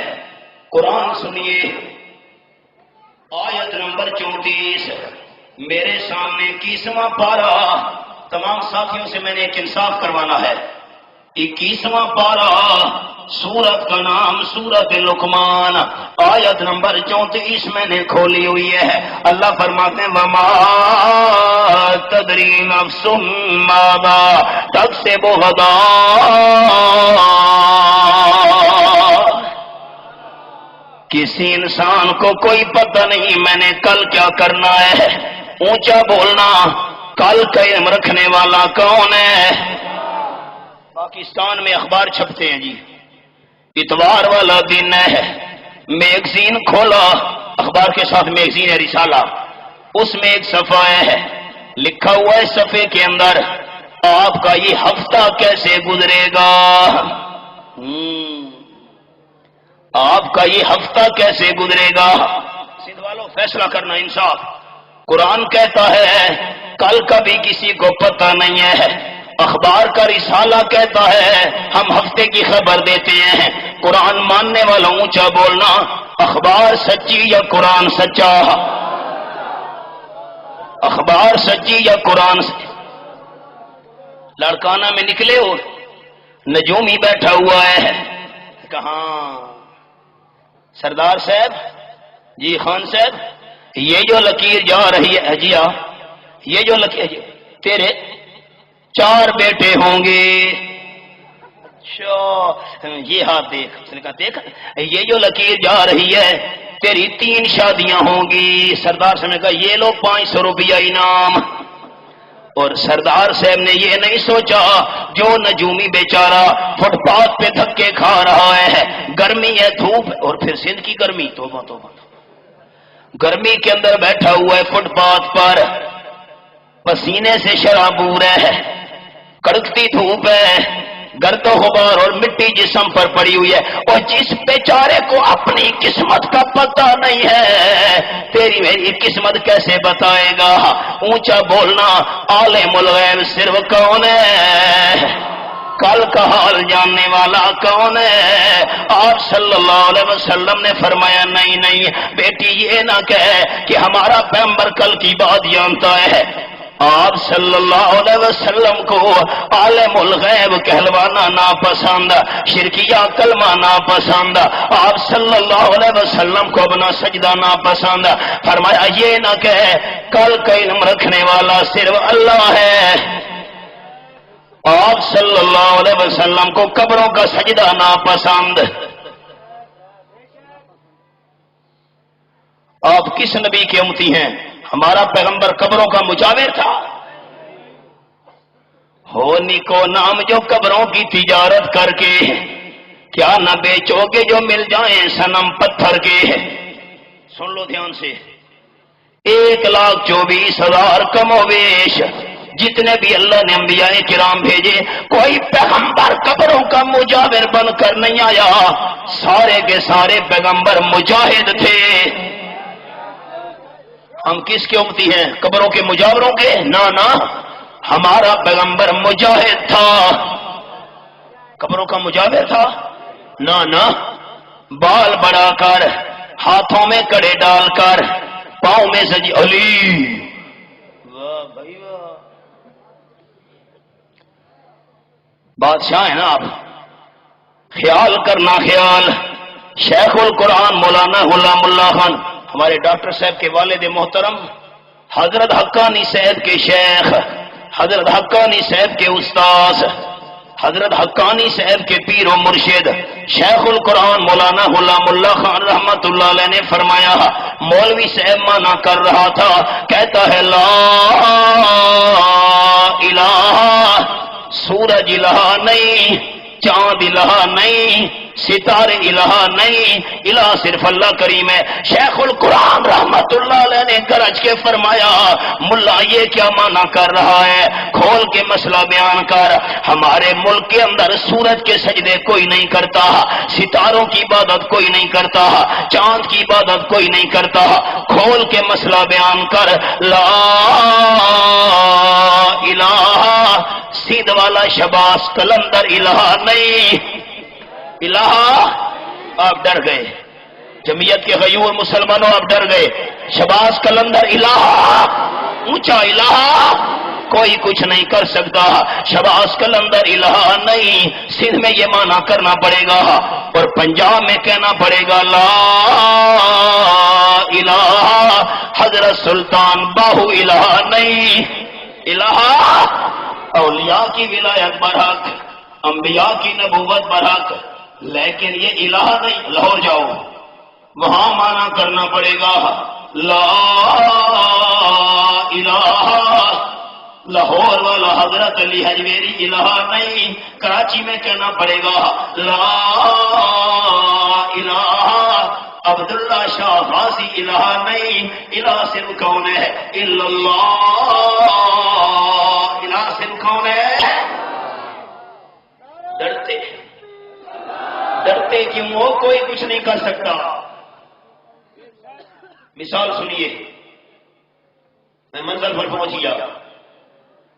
قرآن سنیے، آیت نمبر 34 میرے سامنے 21واں پارہ، تمام ساتھیوں سے میں نے ایک انصاف کروانا ہے، 21واں پارہ، سورت کا نام سورت لقمان، آیت نمبر 34 میں نے کھولی ہوئی ہے۔ اللہ فرماتے ہیں وَمَا تَدْرِي نَفْسٌ مَاذَا تَكْسِبُ غَدًا، کسی انسان کو کوئی پتہ نہیں میں نے کل کیا کرنا ہے۔ اونچا بولنا، کل کا علم رکھنے والا کون ہے؟ پاکستان میں اخبار چھپتے ہیں جی، اتوار والا دن ہے، میگزین کھولا، اخبار کے ساتھ میگزین ہے رسالہ، اس میں ایک صفحہ ہے، لکھا ہوا ہے صفحے کے اندر آپ کا یہ ہفتہ کیسے گزرے گا، آپ کا یہ ہفتہ کیسے گزرے گا۔ سندھ والوں فیصلہ کرنا، انصاف۔ قرآن کہتا ہے کل کا بھی کسی کو پتہ نہیں ہے، اخبار کا رسالہ کہتا ہے ہم ہفتے کی خبر دیتے ہیں۔ قرآن ماننے والا اونچا بولنا، اخبار سچی یا قرآن سچا؟ اخبار سچی یا قرآن سچی؟ لڑکانہ میں نکلے ہو، نجومی بیٹھا ہوا ہے، کہاں سردار صاحب، جی خان صاحب، یہ جو لکیر جا رہی ہے حجیہ، یہ جو لکیر تیرے 4 بیٹے ہوں گے۔ اچھا یہ ہاتھ دیکھ، اس نے کہا دیکھ یہ جو لکیر جا رہی ہے تیری 3 شادیاں ہوں گی۔ سردار صاحب نے کہا یہ لو 500 روپیہ انعام۔ اور سردار صاحب نے یہ نہیں سوچا جو نجومی بیچارہ فٹ پاتھ پہ دھکے کھا رہا ہے، گرمی ہے، دھوپ، اور پھر سندھ کی گرمی، توبہ توبہ، گرمی کے اندر بیٹھا ہوا ہے فٹ پاتھ پر، پسینے سے شرابور ہے، کڑکتی دھوپ ہے، گرد و غبار اور مٹی جسم پر پڑی ہوئی ہے، اور جس بیچارے کو اپنی قسمت کا پتہ نہیں ہے تیری میری قسمت کیسے بتائے گا؟ اونچا بولنا، عالم الغیب صرف کون ہے؟ کل کا حال جاننے والا کون ہے؟ آپ صلی اللہ علیہ وسلم نے فرمایا نہیں نہیں بیٹی یہ نہ کہے کہ ہمارا پیغمبر کل کی بات جانتا ہے۔ آپ صلی اللہ علیہ وسلم کو عالم الغیب کہلوانا ناپسند، شرکیہ کلمہ ناپسند، آپ صلی اللہ علیہ وسلم کو اپنا سجدہ ناپسند۔ فرمایا یہ نہ کہے کل کا علم رکھنے والا صرف اللہ ہے۔ آپ صلی اللہ علیہ وسلم کو قبروں کا سجدہ ناپسند۔ آپ کس نبی کے امتی ہیں؟ ہمارا پیغمبر قبروں کا مجاور تھا۔ ہو نیکو نام جو قبروں کی تجارت کر کے کیا نہ بیچو گے جو مل جائیں صنم پتھر کے۔ سن لو دھیان سے، 1,24,000 کم و بیش جتنے بھی اللہ نے انبیاء کرام بھیجے کوئی پیغمبر قبروں کا مجاور بن کر نہیں آیا، سارے کے سارے پیغمبر مجاہد تھے۔ ہم کس کے امتی ہیں؟ قبروں کے مجاوروں کے؟ نہ، ہمارا پیغمبر مجاہد تھا۔ قبروں کا مجاور تھا؟ نہ، بال بڑھا کر، ہاتھوں میں کڑے ڈال کر، پاؤں میں سجی علی، واہ بھائی واہ، بادشاہ ہیں نا آپ۔ خیال کرنا خیال، شیخ القرآن مولانا غلام اللہ خان ہمارے ڈاکٹر صاحب کے والد محترم، حضرت حقانی صاحب کے شیخ، حضرت حقانی صاحب کے استاذ، حضرت حقانی صاحب کے پیر و مرشد شیخ القرآن مولانا غلام اللہ خان رحمت اللہ علیہ نے فرمایا، مولوی صاحب مانا کر رہا تھا، کہتا ہے لا الہ، سورج الہ نہیں، چاند الہ نہیں، ستارے الہ نہیں، الہ صرف اللہ کریم ہے۔ شیخ القرآن رحمت اللہ علیہ نے گرج کے فرمایا، ملا یہ کیا مانا کر رہا ہے؟ کھول کے مسئلہ بیان کر۔ ہمارے ملک کے اندر سورج کے سجدے کوئی نہیں کرتا، ستاروں کی عبادت کوئی نہیں کرتا، چاند کی عبادت کوئی نہیں کرتا، کھول کے مسئلہ بیان کر۔ لا الہ، سیدھ والا شباس کلندر الہ نہیں، الہ آپ ڈر گئے، جمعیت کے غیور مسلمانوں آپ ڈر گئے، شباز کلندر الہ، اونچا الہ، کوئی کچھ نہیں کر سکتا، شباز کلندر الہ نہیں۔ سندھ میں یہ معنی کرنا پڑے گا اور پنجاب میں کہنا پڑے گا لا الہ، حضرت سلطان باہو الہ نہیں۔ الہ اولیاء کی ولایت برحق، انبیاء کی نبوت برحق، لیکن یہ الہ نہیں۔ لاہور جاؤ، وہاں مانا کرنا پڑے گا لا الہ، لاہور والا حضرت علی حجویری الہ نہیں۔ کراچی میں کہنا پڑے گا لا الہ، عبداللہ شاہ غازی الہ نہیں۔ الہ صرف کون ہے؟ الا اللہ، الہ صرف کون ہے؟ ڈرتے کیوں ہو؟ کوئی کچھ نہیں کر سکتا۔ مثال سنیے، میں منزل پر پہنچ گیا۔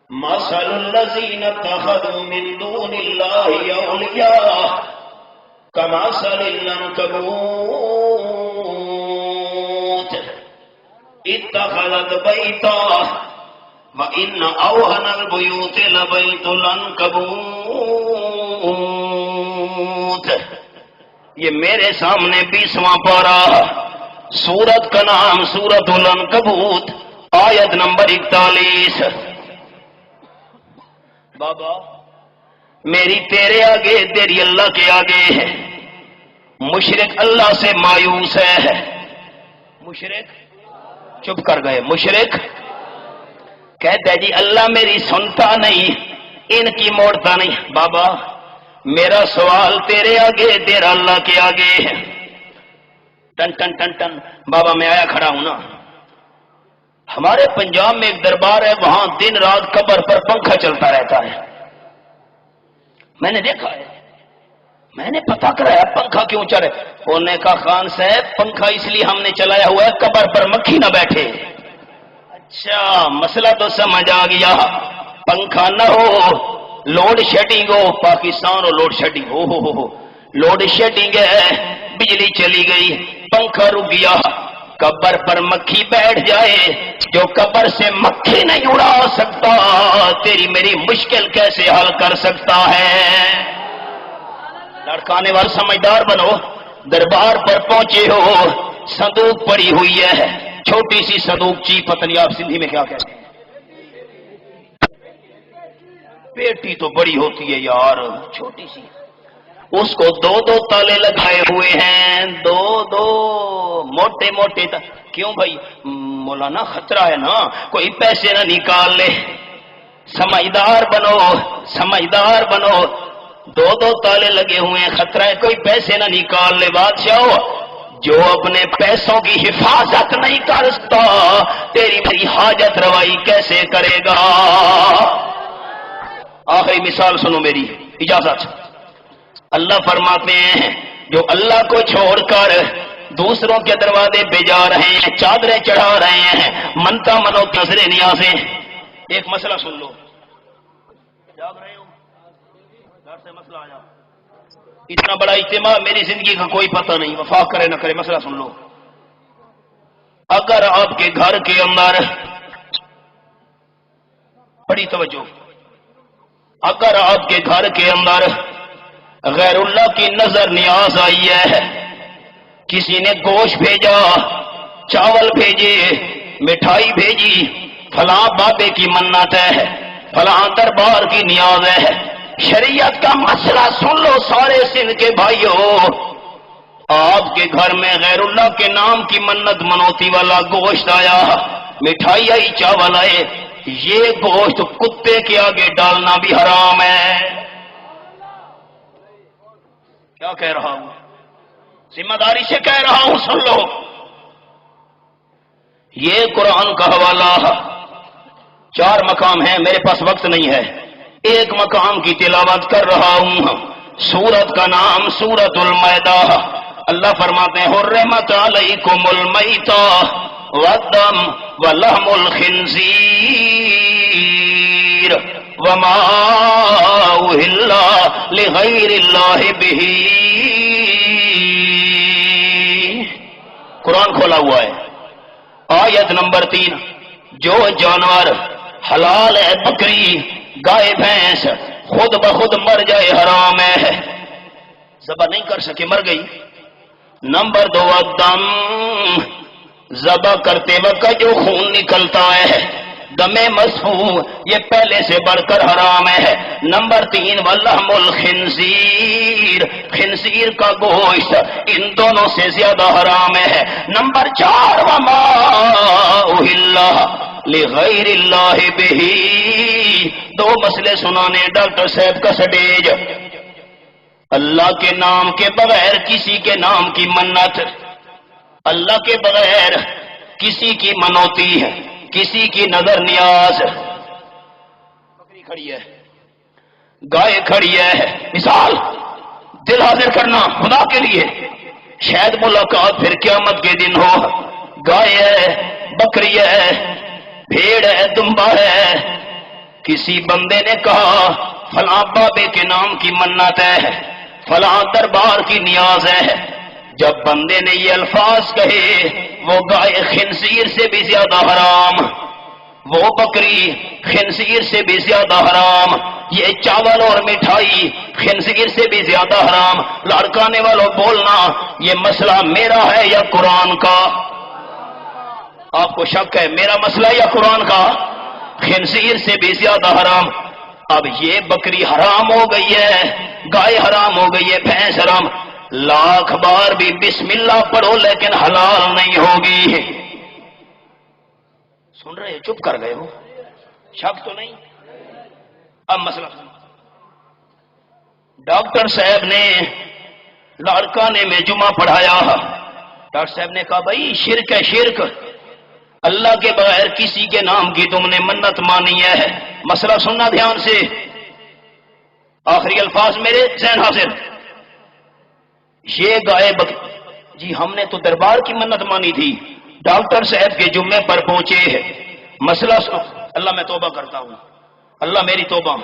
مثل الذین اتخذوا من دون اللہ اولیاء کمثل العنکبوت اتخذت بیتا وَإِنَّ أَوْهَنَ الْبُيُوتِ لَبَيْتُ الْعَنكَبُوتِ۔ یہ میرے سامنے 20واں پارہ، سورت کا نام سورت العنکبوت، آیت نمبر 41۔ بابا میری تیرے آگے، تیری اللہ کے آگے ہے۔ مشرک اللہ سے مایوس ہے، مشرک چپ کر گئے، مشرک کہتا ہے جی اللہ میری سنتا نہیں، ان کی موڑتا نہیں۔ بابا میرا سوال تیرے آگے، تیرا اللہ کے آگے ہے۔ ٹن ٹن ٹن ٹن، بابا میں آیا کھڑا ہوں نا۔ ہمارے پنجاب میں ایک دربار ہے، وہاں دن رات قبر پر پنکھا چلتا رہتا ہے۔ میں نے دیکھا ہے، میں نے پتا کرایا پنکھا کیوں چلے؟ انہوں نے کہا خان صاحب پنکھا اس لیے ہم نے چلایا ہوا ہے قبر پر مکھی نہ بیٹھے۔ اچھا مسئلہ تو سمجھ آ گیا، پنکھا نہ ہو، لوڈ شیڈنگ ہو، پاکستان اور لوڈ شیڈنگ ہو، لوڈ شیڈنگ ہے، بجلی چلی گئی، پنکھا رک گیا، قبر پر مکھی بیٹھ جائے، جو قبر سے مکھی نہیں اڑا سکتا تیری میری مشکل کیسے حل کر سکتا ہے؟ لڑکانے والے سمجھدار بنو، دربار پر پہنچے ہو، صندوق پڑی ہوئی ہے، چھوٹی سی صندوق چی، پتہ نہیں آپ سندھی میں کیا کہتے ہیں، پیٹی تو بڑی ہوتی ہے یار، چھوٹی سی، اس کو دو دو تالے لگائے ہوئے ہیں، دو موٹے موٹے کیوں بھائی مولانا خطرہ ہے نا، کوئی پیسے نہ نکال لے، سمجھدار بنو، سمجھدار بنو، دو تالے لگے ہوئے ہیں، خطرہ ہے کوئی پیسے نہ نکال لے۔ بادشاہ جو اپنے پیسوں کی حفاظت نہیں کر سکتا تیری میری حاجت روائی کیسے کرے گا؟ آخری مثال سنو میری اجازت. اللہ فرماتے ہیں جو اللہ کو چھوڑ کر دوسروں کے دروازے پہ جا رہے ہیں، چادریں چڑھا رہے ہیں، منتا منو نظریں نیازیں. ایک مسئلہ سن لو. جاگ رہے ہو؟ گھر سے مسئلہ آیا. اتنا بڑا اجتماع میری زندگی کا کوئی پتہ نہیں، وفاق کرے نہ کرے. مسئلہ سن لو. اگر آپ کے گھر کے اندر، بڑی توجہ، اگر آپ کے گھر کے اندر غیر اللہ کی نظر نیاز آئی ہے، کسی نے گوشت بھیجا، چاول بھیجے، مٹھائی بھیجی، فلاں بابے کی منت ہے، فلاں دربار کی نیاز ہے، شریعت کا مسئلہ سن لو سارے سندھ کے بھائیوں. آپ کے گھر میں غیر اللہ کے نام کی منت منوتی والا گوشت آیا، مٹھائی آئی، چاول آئے، یہ گوشت کتے کے آگے ڈالنا بھی حرام ہے. کیا کہہ رہا ہوں؟ ذمہ داری سے کہہ رہا ہوں، سن لو. یہ قرآن کا حوالہ. 4 مقام ہیں، میرے پاس وقت نہیں ہے. ایک مقام کی تلاوت کر رہا ہوں. سورت کا نام سورت المائدہ. اللہ فرماتے ہیں حرمت علیکم المیتہ والدم ولحم الخنزیر وما اہل لغیر اللہ بہ. قرآن کھولا ہوا ہے. آیت نمبر 3. جو جانور حلال ہے، بکری، گائے، بھینس، خود بخود مر جائے حرام ہے. ذبح نہیں کر سکے، مر گئی. نمبر 2 الدم، ذبح کرتے وقت جو خون نکلتا ہے، دم مسفوح، یہ پہلے سے بڑھ کر حرام ہے. نمبر 3 واللحم الخنزیر، خنزیر کا گوشت، ان دونوں سے زیادہ حرام ہے. نمبر 4 وما اہل لغیر اللہ بہ. 2 مسئلے سنانے ڈاکٹر صاحب کا سٹیج. اللہ کے نام کے بغیر کسی کے نام کی منت، اللہ کے بغیر کسی کی منوتی ہے، کسی کی نظر نیاز. بکری کھڑی ہے، گائے کھڑی ہے، مثال دل حاضر کرنا خدا کے لیے، شاید ملاقات پھر قیامت کے دن ہو. گائے ہے، بکری ہے، بھیڑ ہے، دمبا ہے. کسی بندے نے کہا فلاں بابے کے نام کی منت ہے، فلاں دربار کی نیاز ہے. جب بندے نے یہ الفاظ کہے، وہ گائے خنزیر سے بھی زیادہ حرام، وہ بکری خنزیر سے بھی زیادہ حرام، یہ چاول اور مٹھائی خنزیر سے بھی زیادہ حرام. لڑکانے والوں بولنا یہ مسئلہ میرا ہے یا قرآن کا؟ آپ کو شک ہے میرا مسئلہ یا قرآن کا؟ خنزیر سے بھی زیادہ حرام. اب یہ بکری حرام ہو گئی ہے، گائے حرام ہو گئی ہے، بھینس حرام. لاکھ بار بھی بسم اللہ پڑھو لیکن حلال نہیں ہوگی. سن رہے چپ کر گئے ہو؟ شک تو نہیں؟ اب مسئلہ سن. ڈاکٹر صاحب نے لاڑکانے میں جمعہ پڑھایا. ڈاکٹر صاحب نے کہا بھائی شرک ہے، شرک، اللہ کے بغیر کسی کے نام کی تم نے منت مانی ہے. مسئلہ سننا دھیان سے، آخری الفاظ میرے ذہن حاضر. یہ گائے جی ہم نے تو دربار کی منت مانی تھی، ڈاکٹر صاحب کے جمعے پر پہنچے ہیں. مسئلہ سن. اللہ میں توبہ کرتا ہوں، اللہ میری توبہ،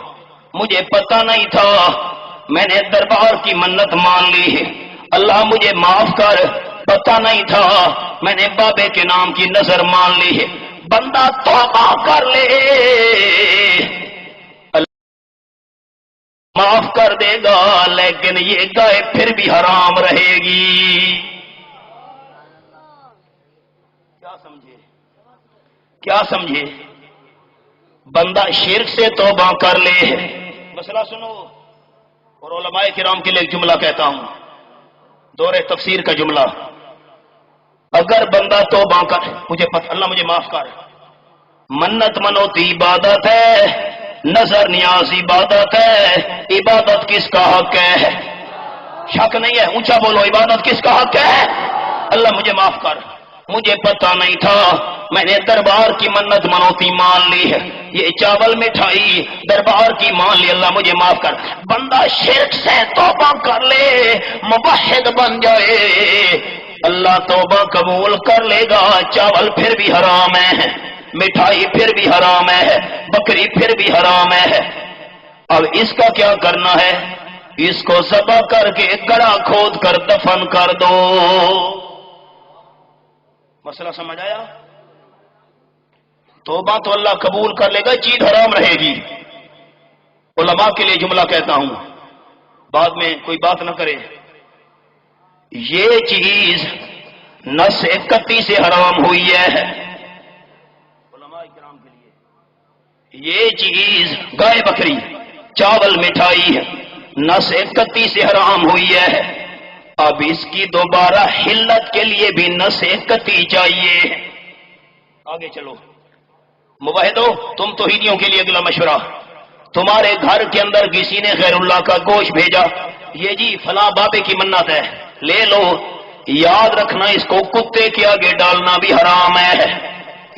مجھے پتہ نہیں تھا، میں نے دربار کی منت مان لی ہے، اللہ مجھے معاف کر، پتہ نہیں تھا، میں نے بابے کے نام کی نظر مان لی ہے. بندہ توبہ کر لے، معاف کر دے گا، لیکن یہ گائے پھر بھی حرام رہے گی. کیا سمجھے؟ کیا سمجھے؟ بندہ شرک سے توبہ کر لے. مسئلہ سنو. اور علماء کرام کے لیے ایک جملہ کہتا ہوں، دور تفسیر کا جملہ. اگر بندہ توبہ کر، مجھے پتہ، اللہ مجھے معاف کر، منت منوتی عبادت ہے، نظر نیاز عبادت ہے. عبادت کس کا حق ہے؟ شک نہیں ہے، اونچا بولو، عبادت کس کا حق ہے؟ اللہ مجھے معاف کر، مجھے پتا نہیں تھا، میں نے دربار کی منت منوتی مان لی ہے، یہ چاول مٹھائی دربار کی مان لی، اللہ مجھے معاف کر۔ بندہ شرک سے توبہ کر لے، موحد بن جائے، اللہ توبہ قبول کر لے گا۔ چاول پھر بھی حرام ہے، مٹھائی پھر بھی حرام ہے، بکری پھر بھی حرام ہے۔ اب اس کا کیا کرنا ہے؟ اس کو ذبح کر کے گڑھا کھود کر دفن کر دو۔ مسئلہ سمجھ آیا؟ توبہ تو اللہ قبول کر لے گا، چیز حرام رہے گی۔ علماء کے لیے جملہ کہتا ہوں، بعد میں کوئی بات نہ کرے، یہ چیز نس 31 سے حرام ہوئی ہے۔ علماء کرام کے لیے یہ چیز گائے بکری چاول مٹھائی ہے، نس 31 سے حرام ہوئی ہے۔ اب اس کی دوبارہ حلت کے لیے بھی نس 31 چاہیے۔ آگے چلو موحدو، تم توحیدیوں کے لیے اگلا مشورہ، تمہارے گھر کے اندر کسی نے غیر اللہ کا گوشت بھیجا، یہ جی فلاں بابے کی منت ہے، لے لو، یاد رکھنا اس کو کتے کے آگے ڈالنا بھی حرام ہے،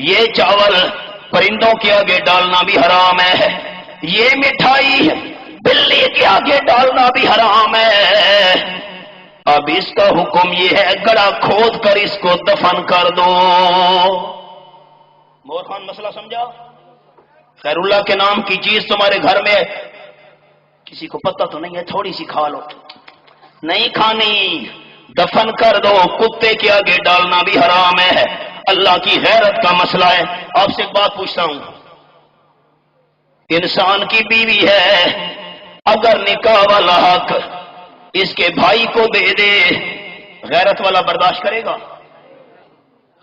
یہ چاول پرندوں کے آگے ڈالنا بھی حرام ہے، یہ مٹھائی بلی کے آگے ڈالنا بھی حرام ہے۔ اب اس کا حکم یہ ہے گڑھا کھود کر اس کو دفن کر دو۔ مور خان مسئلہ سمجھا؟ خیر اللہ کے نام کی چیز تمہارے گھر میں کسی کو پتہ تو نہیں ہے، تھوڑی سی کھا لو، نہیں کھانی، دفن کر دو، کتے کے آگے ڈالنا بھی حرام ہے، اللہ کی غیرت کا مسئلہ ہے۔ آپ سے ایک بات پوچھتا ہوں، انسان کی بیوی ہے، اگر نکاح والا حق اس کے بھائی کو دے دے، غیرت والا برداشت کرے گا؟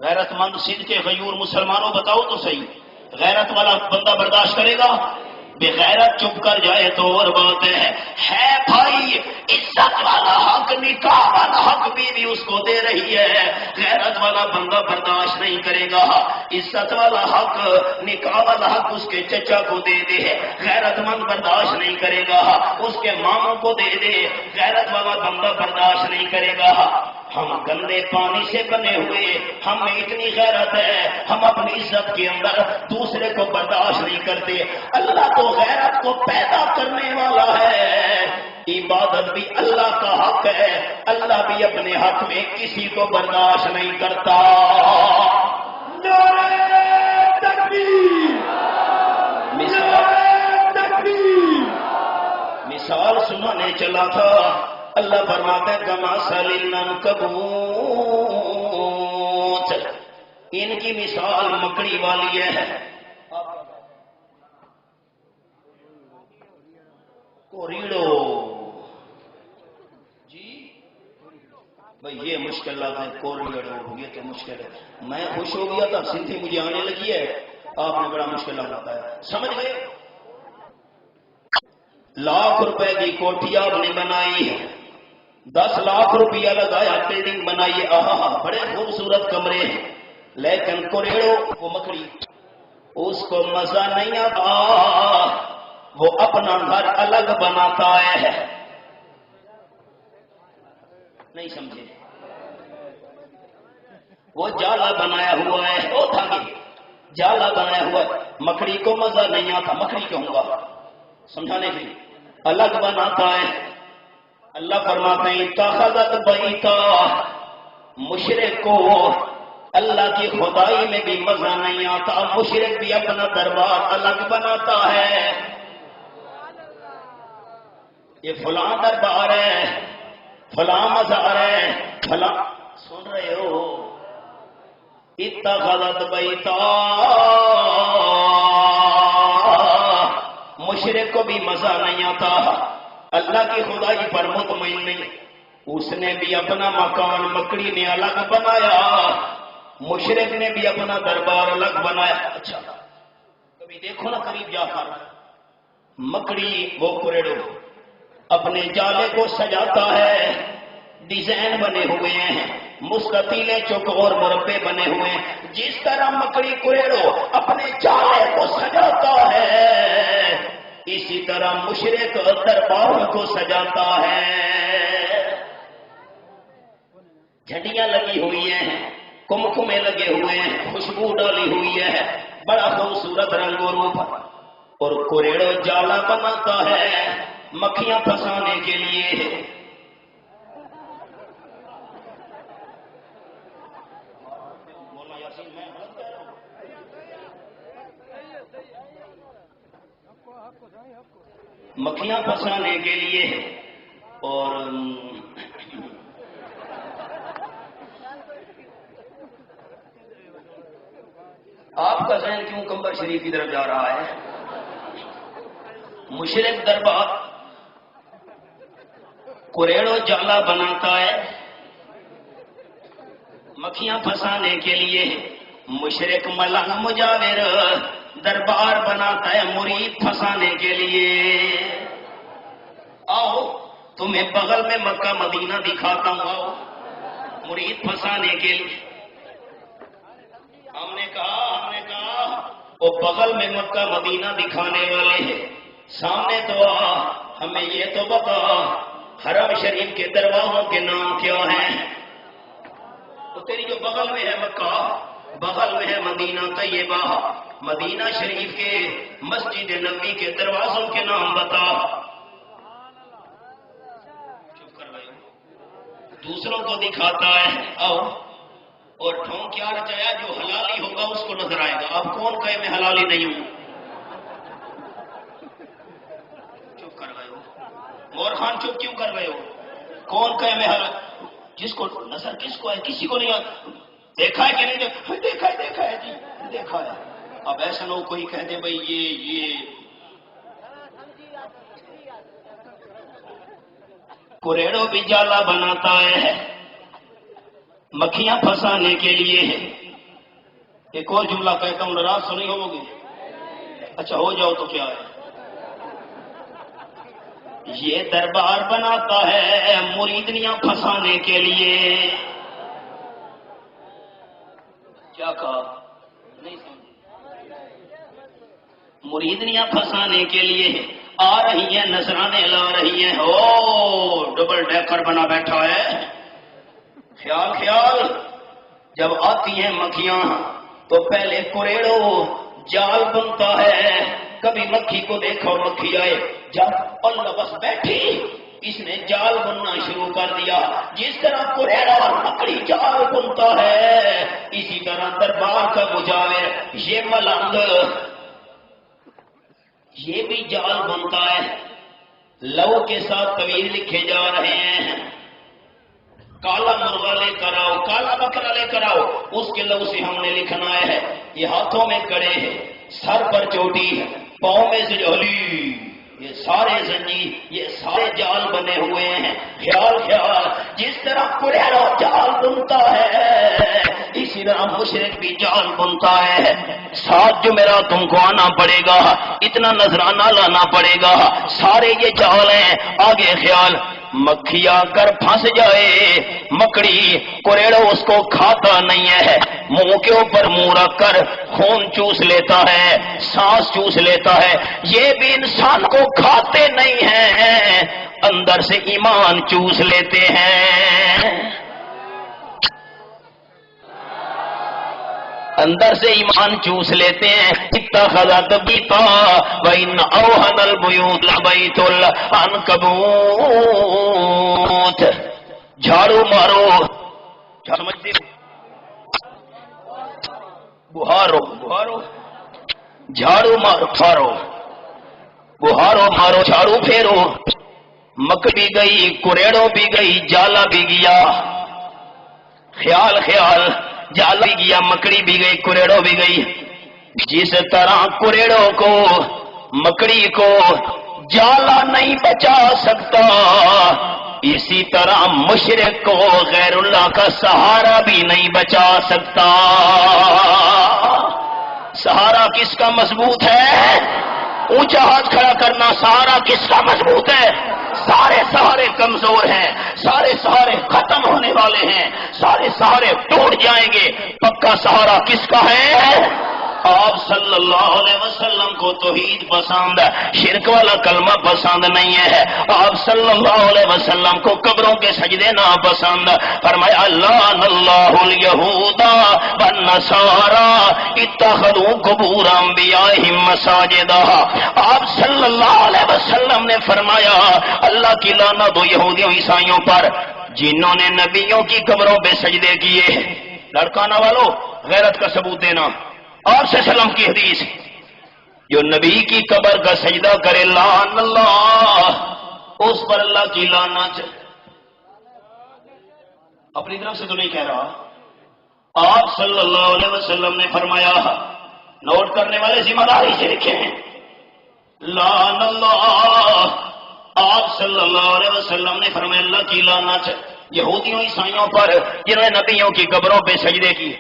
غیرت مند صدقے غیور مسلمانوں بتاؤ تو صحیح، غیرت والا بندہ برداشت کرے گا؟ بے غیرت چپ کر جائے تو اور بات ہے بھائی، عزت والا حق، نکاح والا حق بیوی اس کو دے رہی ہے، غیرت والا بندہ برداشت نہیں کرے گا۔ عزت والا حق، نکاح والا حق اس کے چچا کو دے دے، غیرت مند برداشت نہیں کرے گا، اس کے ماموں کو دے دے، غیرت والا بندہ برداشت نہیں کرے گا۔ ہم گندے پانی سے بنے ہوئے، ہم میں اتنی غیرت ہے، ہم اپنی عزت کے اندر دوسرے کو برداشت نہیں کرتے۔ اللہ تو غیرت کو پیدا کرنے والا ہے، عبادت بھی اللہ کا حق ہے، اللہ بھی اپنے حق میں کسی کو برداشت نہیں کرتا۔ نعرہ تکبیر، نعرہ تکبیر۔ مثال سنانے چلا تھا، اللہ فرماتا ہے کمثل العنکبوت، ان کی مثال مکڑی والی ہے۔ کوریڈو جی بھائی یہ مشکل لفظ ہے، کوریڈو یہ تو مشکل ہے، میں خوش ہو گیا تھا، سندھی مجھے آنے لگی ہے، آپ نے بڑا مشکل لفظ بتایا، سمجھ گئے؟ لاکھ روپے کی کوٹھی آپ نے بنائی ہے، 10 لاکھ روپیہ لگایا، بلڈنگ بنائی، بڑے خوبصورت کمرے ہیں، لیکن کوریڑو وہ مکڑی، اس کو مزہ نہیں آتا، وہ اپنا گھر الگ بناتا ہے، نہیں سمجھے؟ وہ جالا بنایا ہوا ہے، وہ دھاگے جالا بنایا ہوا ہے، مکڑی کو مزہ نہیں آتا، مکڑی کہوں گا سمجھانے کے لیے، الگ بناتا ہے۔ اللہ فرماتے ہیں اتخذت بیتا، مشرک کو اللہ کی خدائی میں بھی مزہ نہیں آتا، مشرک بھی اپنا دربار الگ بناتا ہے، یہ فلاں دربار ہے، فلاں مزار ہے، فلاں، سن رہے ہو؟ اتخذت بیتا، مشرک کو بھی مزہ نہیں آتا، اللہ کی خدائی پر مطمئن نہیں، اس نے بھی اپنا مکان مکڑی نے الگ بنایا، مشرک نے بھی اپنا دربار الگ بنایا۔ اچھا کبھی دیکھو نا قریب جا کر، مکڑی وہ کوریڈو اپنے جالے کو سجاتا ہے، ڈیزائن بنے ہوئے ہیں، مستطیلیں چوکور مربع بنے ہوئے ہیں، جس طرح مکڑی کوریڈو اپنے جالے کو سجاتا ہے، اسی طرح مشرک دربار کو سجاتا ہے۔ جھنڈیاں لگی ہوئی ہیں، کمکمے لگے ہوئے ہیں، خوشبو ڈالی ہوئی ہے، بڑا خوبصورت رنگ و روپ، اور کوریڑو جالا بناتا ہے مکھیاں پھنسانے کے لیے۔ مکھیاں پھنسانے کے لیے، اور آپ کا ذہن کیوں قمر شریف کی طرف جا رہا ہے؟ مشرک دربار کوریڑو جالا بناتا ہے مکھیاں پھنسانے کے لیے، مشرک ملنگ مجاور دربار بناتا ہے مرید پھنسانے کے لیے۔ آؤ تمہیں بغل میں مکہ مدینہ دکھاتا ہوں، آؤ مرید پھنسانے کے لیے۔ ہم نے کہا وہ بغل میں مکہ مدینہ دکھانے والے ہیں، سامنے تو آ، ہمیں یہ تو بتا حرم شریف کے دروازوں کے نام کیا ہیں؟ تو تیری جو بغل میں ہے مکہ، بغل میں ہے مدینہ طیبہ، مدینہ شریف کے مسجد نبوی کے دروازوں کے نام بتا۔ چپ کر رہے ہو، دوسروں کو دکھاتا ہے، آؤ، اور ڈھونگ کیا رچایا، جو حلالی ہوگا اس کو نظر آئے گا۔ اب کون کہے میں حلالی نہیں ہوں؟ چپ کر رہے ہو، اور خان چپ کیوں کر رہے ہو؟ کون کہے میں حلالی؟ جس کو نظر کس کو ہے؟ کسی کو نہیں آتا۔ دیکھا ہے کہ نہیں دیکھا ہے؟ دیکھا ہے جی، دیکھا ہے۔ اب ایسا نہ ہو کوئی کہہ دے بھائی یہ کوریڑو بھی جالا بناتا ہے مکھیاں پھنسانے کے لیے۔ ایک اور جملہ کہتا ہوں، ناراض تو نہیں ہوگے؟ اچھا ہو جاؤ تو کیا ہے؟ یہ دربار بناتا ہے مریدنیاں پھنسانے کے لیے۔ کیا کہا؟ نہیں سمجھے؟ مریدنیاں پھنسانے کے لیے آ رہی ہیں، نذرانے لا رہی ہیں۔ او ڈبل ڈیکر بنا بیٹھا ہے۔ خیال خیال، جب آتی ہیں مکھیاں تو پہلے کوریڑو جال بنتا ہے۔ کبھی مکھی کو دیکھو، مکھی آئے جب اللہ بس بیٹھی، اس نے جال بننا شروع کر دیا۔ جس طرح کوریڑا اور مکڑی جال بنتا ہے، اسی طرح دربار کا مجاور یہ ملنگ یہ بھی جال بنتا ہے۔ لو کے ساتھ طویل لکھے جا رہے ہیں، کالا مرغا لے کر آؤ، کالا بکرا لے کر آؤ، اس کے لو سے ہم نے لکھنا ہے۔ یہ ہاتھوں میں کڑے ہیں، سر پر چوٹی، پاؤں میں زجولی، یہ سارے زنجیر، یہ سارے جال بنے ہوئے ہیں۔ خیال خیال، جس طرح کوریڑو جال بنتا ہے اسی طرح مشرک بھی جال بنتا ہے۔ ساتھ جو میرا تم کو آنا پڑے گا، اتنا نذرانہ لانا پڑے گا، سارے یہ جال ہیں۔ آگے خیال، مکھی آ کر پھنس جائے، مکڑی کوریڑو اس کو کھاتا نہیں ہے، منہ کے اوپر منہ رکھ کر خون چوس لیتا ہے، سانس چوس لیتا ہے۔ یہ بھی انسان کو کھاتے نہیں ہیں، اندر سے ایمان چوس لیتے ہیں، اندر سے ایمان چوس لیتے ہیں۔ اتخذت بیتا وَإِنَّ أَوْهَنَ الْبُيُوتِ لَبَيْتُ الْعَنْكَبُوتِ۔ جھاڑو مارو، سمجھتے ہو؟ بہارو بہارو، جھاڑو مارو پھارو، بہارو مارو جھاڑو پھیرو۔ مکڑی گئی، کوریڑو بھی گئی، جالا بھی گیا۔ خیال خیال، جالا بھی گیا، مکڑی بھی گئی، کوریڑو بھی گئی۔ جس طرح کوریڑو کو، مکڑی کو جالا نہیں بچا سکتا، اسی طرح مشرک کو غیر اللہ کا سہارا بھی نہیں بچا سکتا۔ سہارا کس کا مضبوط ہے؟ اونچا ہاتھ کھڑا کرنا، سہارا کس کا مضبوط ہے؟ سارے سہارے کمزور ہیں، سارے سہارے ختم ہونے والے ہیں، سارے سہارے ٹوٹ جائیں گے۔ پکا سہارا کس کا ہے؟ آپ صلی اللہ علیہ وسلم کو توحید پسند ہے، شرک والا کلمہ پسند نہیں ہے۔ آپ صلی اللہ علیہ وسلم کو قبروں کے سجدے نہ پسند۔ فرمایا لعن اللہ الیہود والنصارى اتخذوا قبور انبیائہم مساجدا۔ آپ صلی اللہ علیہ وسلم نے فرمایا اللہ کی لعنت ہو یہودیوں عیسائیوں پر جنہوں نے نبیوں کی قبروں پہ سجدے کیے۔ لڑکانا والوں غیرت کا ثبوت دینا۔ آپ سے سلام کی حدیث، جو نبی کی قبر کا سجدہ کرے لعن اللہ، اس پر اللہ کی لعنت۔ اپنی طرف سے تو نہیں کہہ رہا، آپ صلی اللہ علیہ وسلم نے فرمایا، نوٹ کرنے والے ذمہ داری سے لکھے ہیں، لعن اللہ۔ آپ صلی اللہ علیہ وسلم نے فرمایا اللہ کی لعنت یہودیوں عیسائیوں پر جنہوں نے نبیوں کی قبروں پہ سجدے کیے۔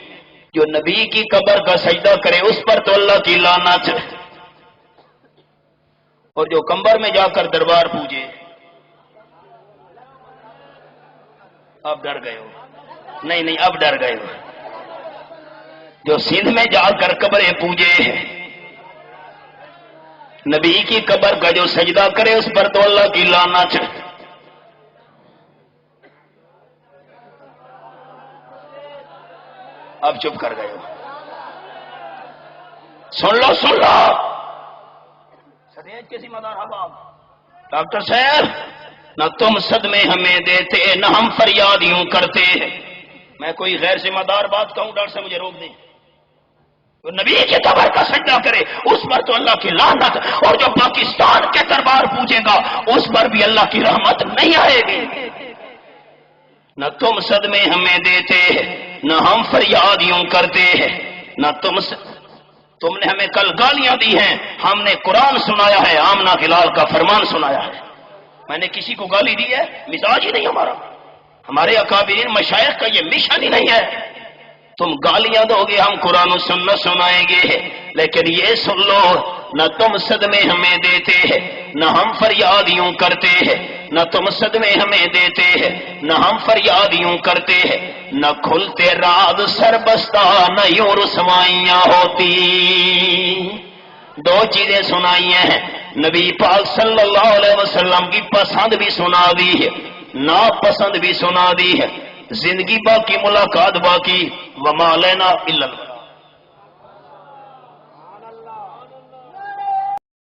جو نبی کی قبر کا سجدہ کرے اس پر تو اللہ کی لعنت، اور جو قبر میں جا کر دربار پوجے۔ اب ڈر گئے ہو؟ نہیں اب ڈر گئے ہو۔ جو سندھ میں جا کر قبریں پوجے، نبی کی قبر کا جو سجدہ کرے اس پر تو اللہ کی لعنت۔ اب چپ کر گئے ہو؟ سن لو سدیج کے ذمہ دار احباب، ڈاکٹر صاحب نہ تم صدمے ہمیں دیتے نہ ہم فریاد یوں کرتے۔ میں کوئی غیر ذمہ دار بات کہوں ڈاکٹر صاحب مجھے روک دیں۔ تو نبی کی قبر کا سجدہ کرے اس پر تو اللہ کی لعنت، اور جو پاکستان کے دربار پوجے گا اس پر بھی اللہ کی رحمت نہیں آئے گی۔ نہ تم صدمے ہمیں دیتے نہ ہم فریاد یوں کرتے ہیں، نہ تم نے ہمیں کل گالیاں دی ہیں، ہم نے قرآن سنایا ہے، آمنہ ہلال کا فرمان سنایا ہے۔ میں نے کسی کو گالی دی ہے؟ مزاج ہی نہیں ہمارا، ہمارے اکابرین مشائخ کا یہ مشن ہی نہیں ہے۔ تم گالیاں دو گے ہم قرآن و سنت سنائیں گے، لیکن یہ سن لو نہ تم صدمے ہمیں دیتے ہیں نہ ہم فریاد یوں کرتے ہیں، نہ تم صدمے ہمیں دیتے ہیں نہ ہم فریاد یوں کرتے ہیں، نہ کھلتے راز سربستہ نہ یوں رسوائیاں ہوتی۔ دو چیزیں سنائی ہیں، نبی پاک صلی اللہ علیہ وسلم کی پسند بھی سنا دی ہے، ناپسند بھی سنا دی ہے۔ زندگی باقی، ملاقات باقی، وما لینا الا اللہ۔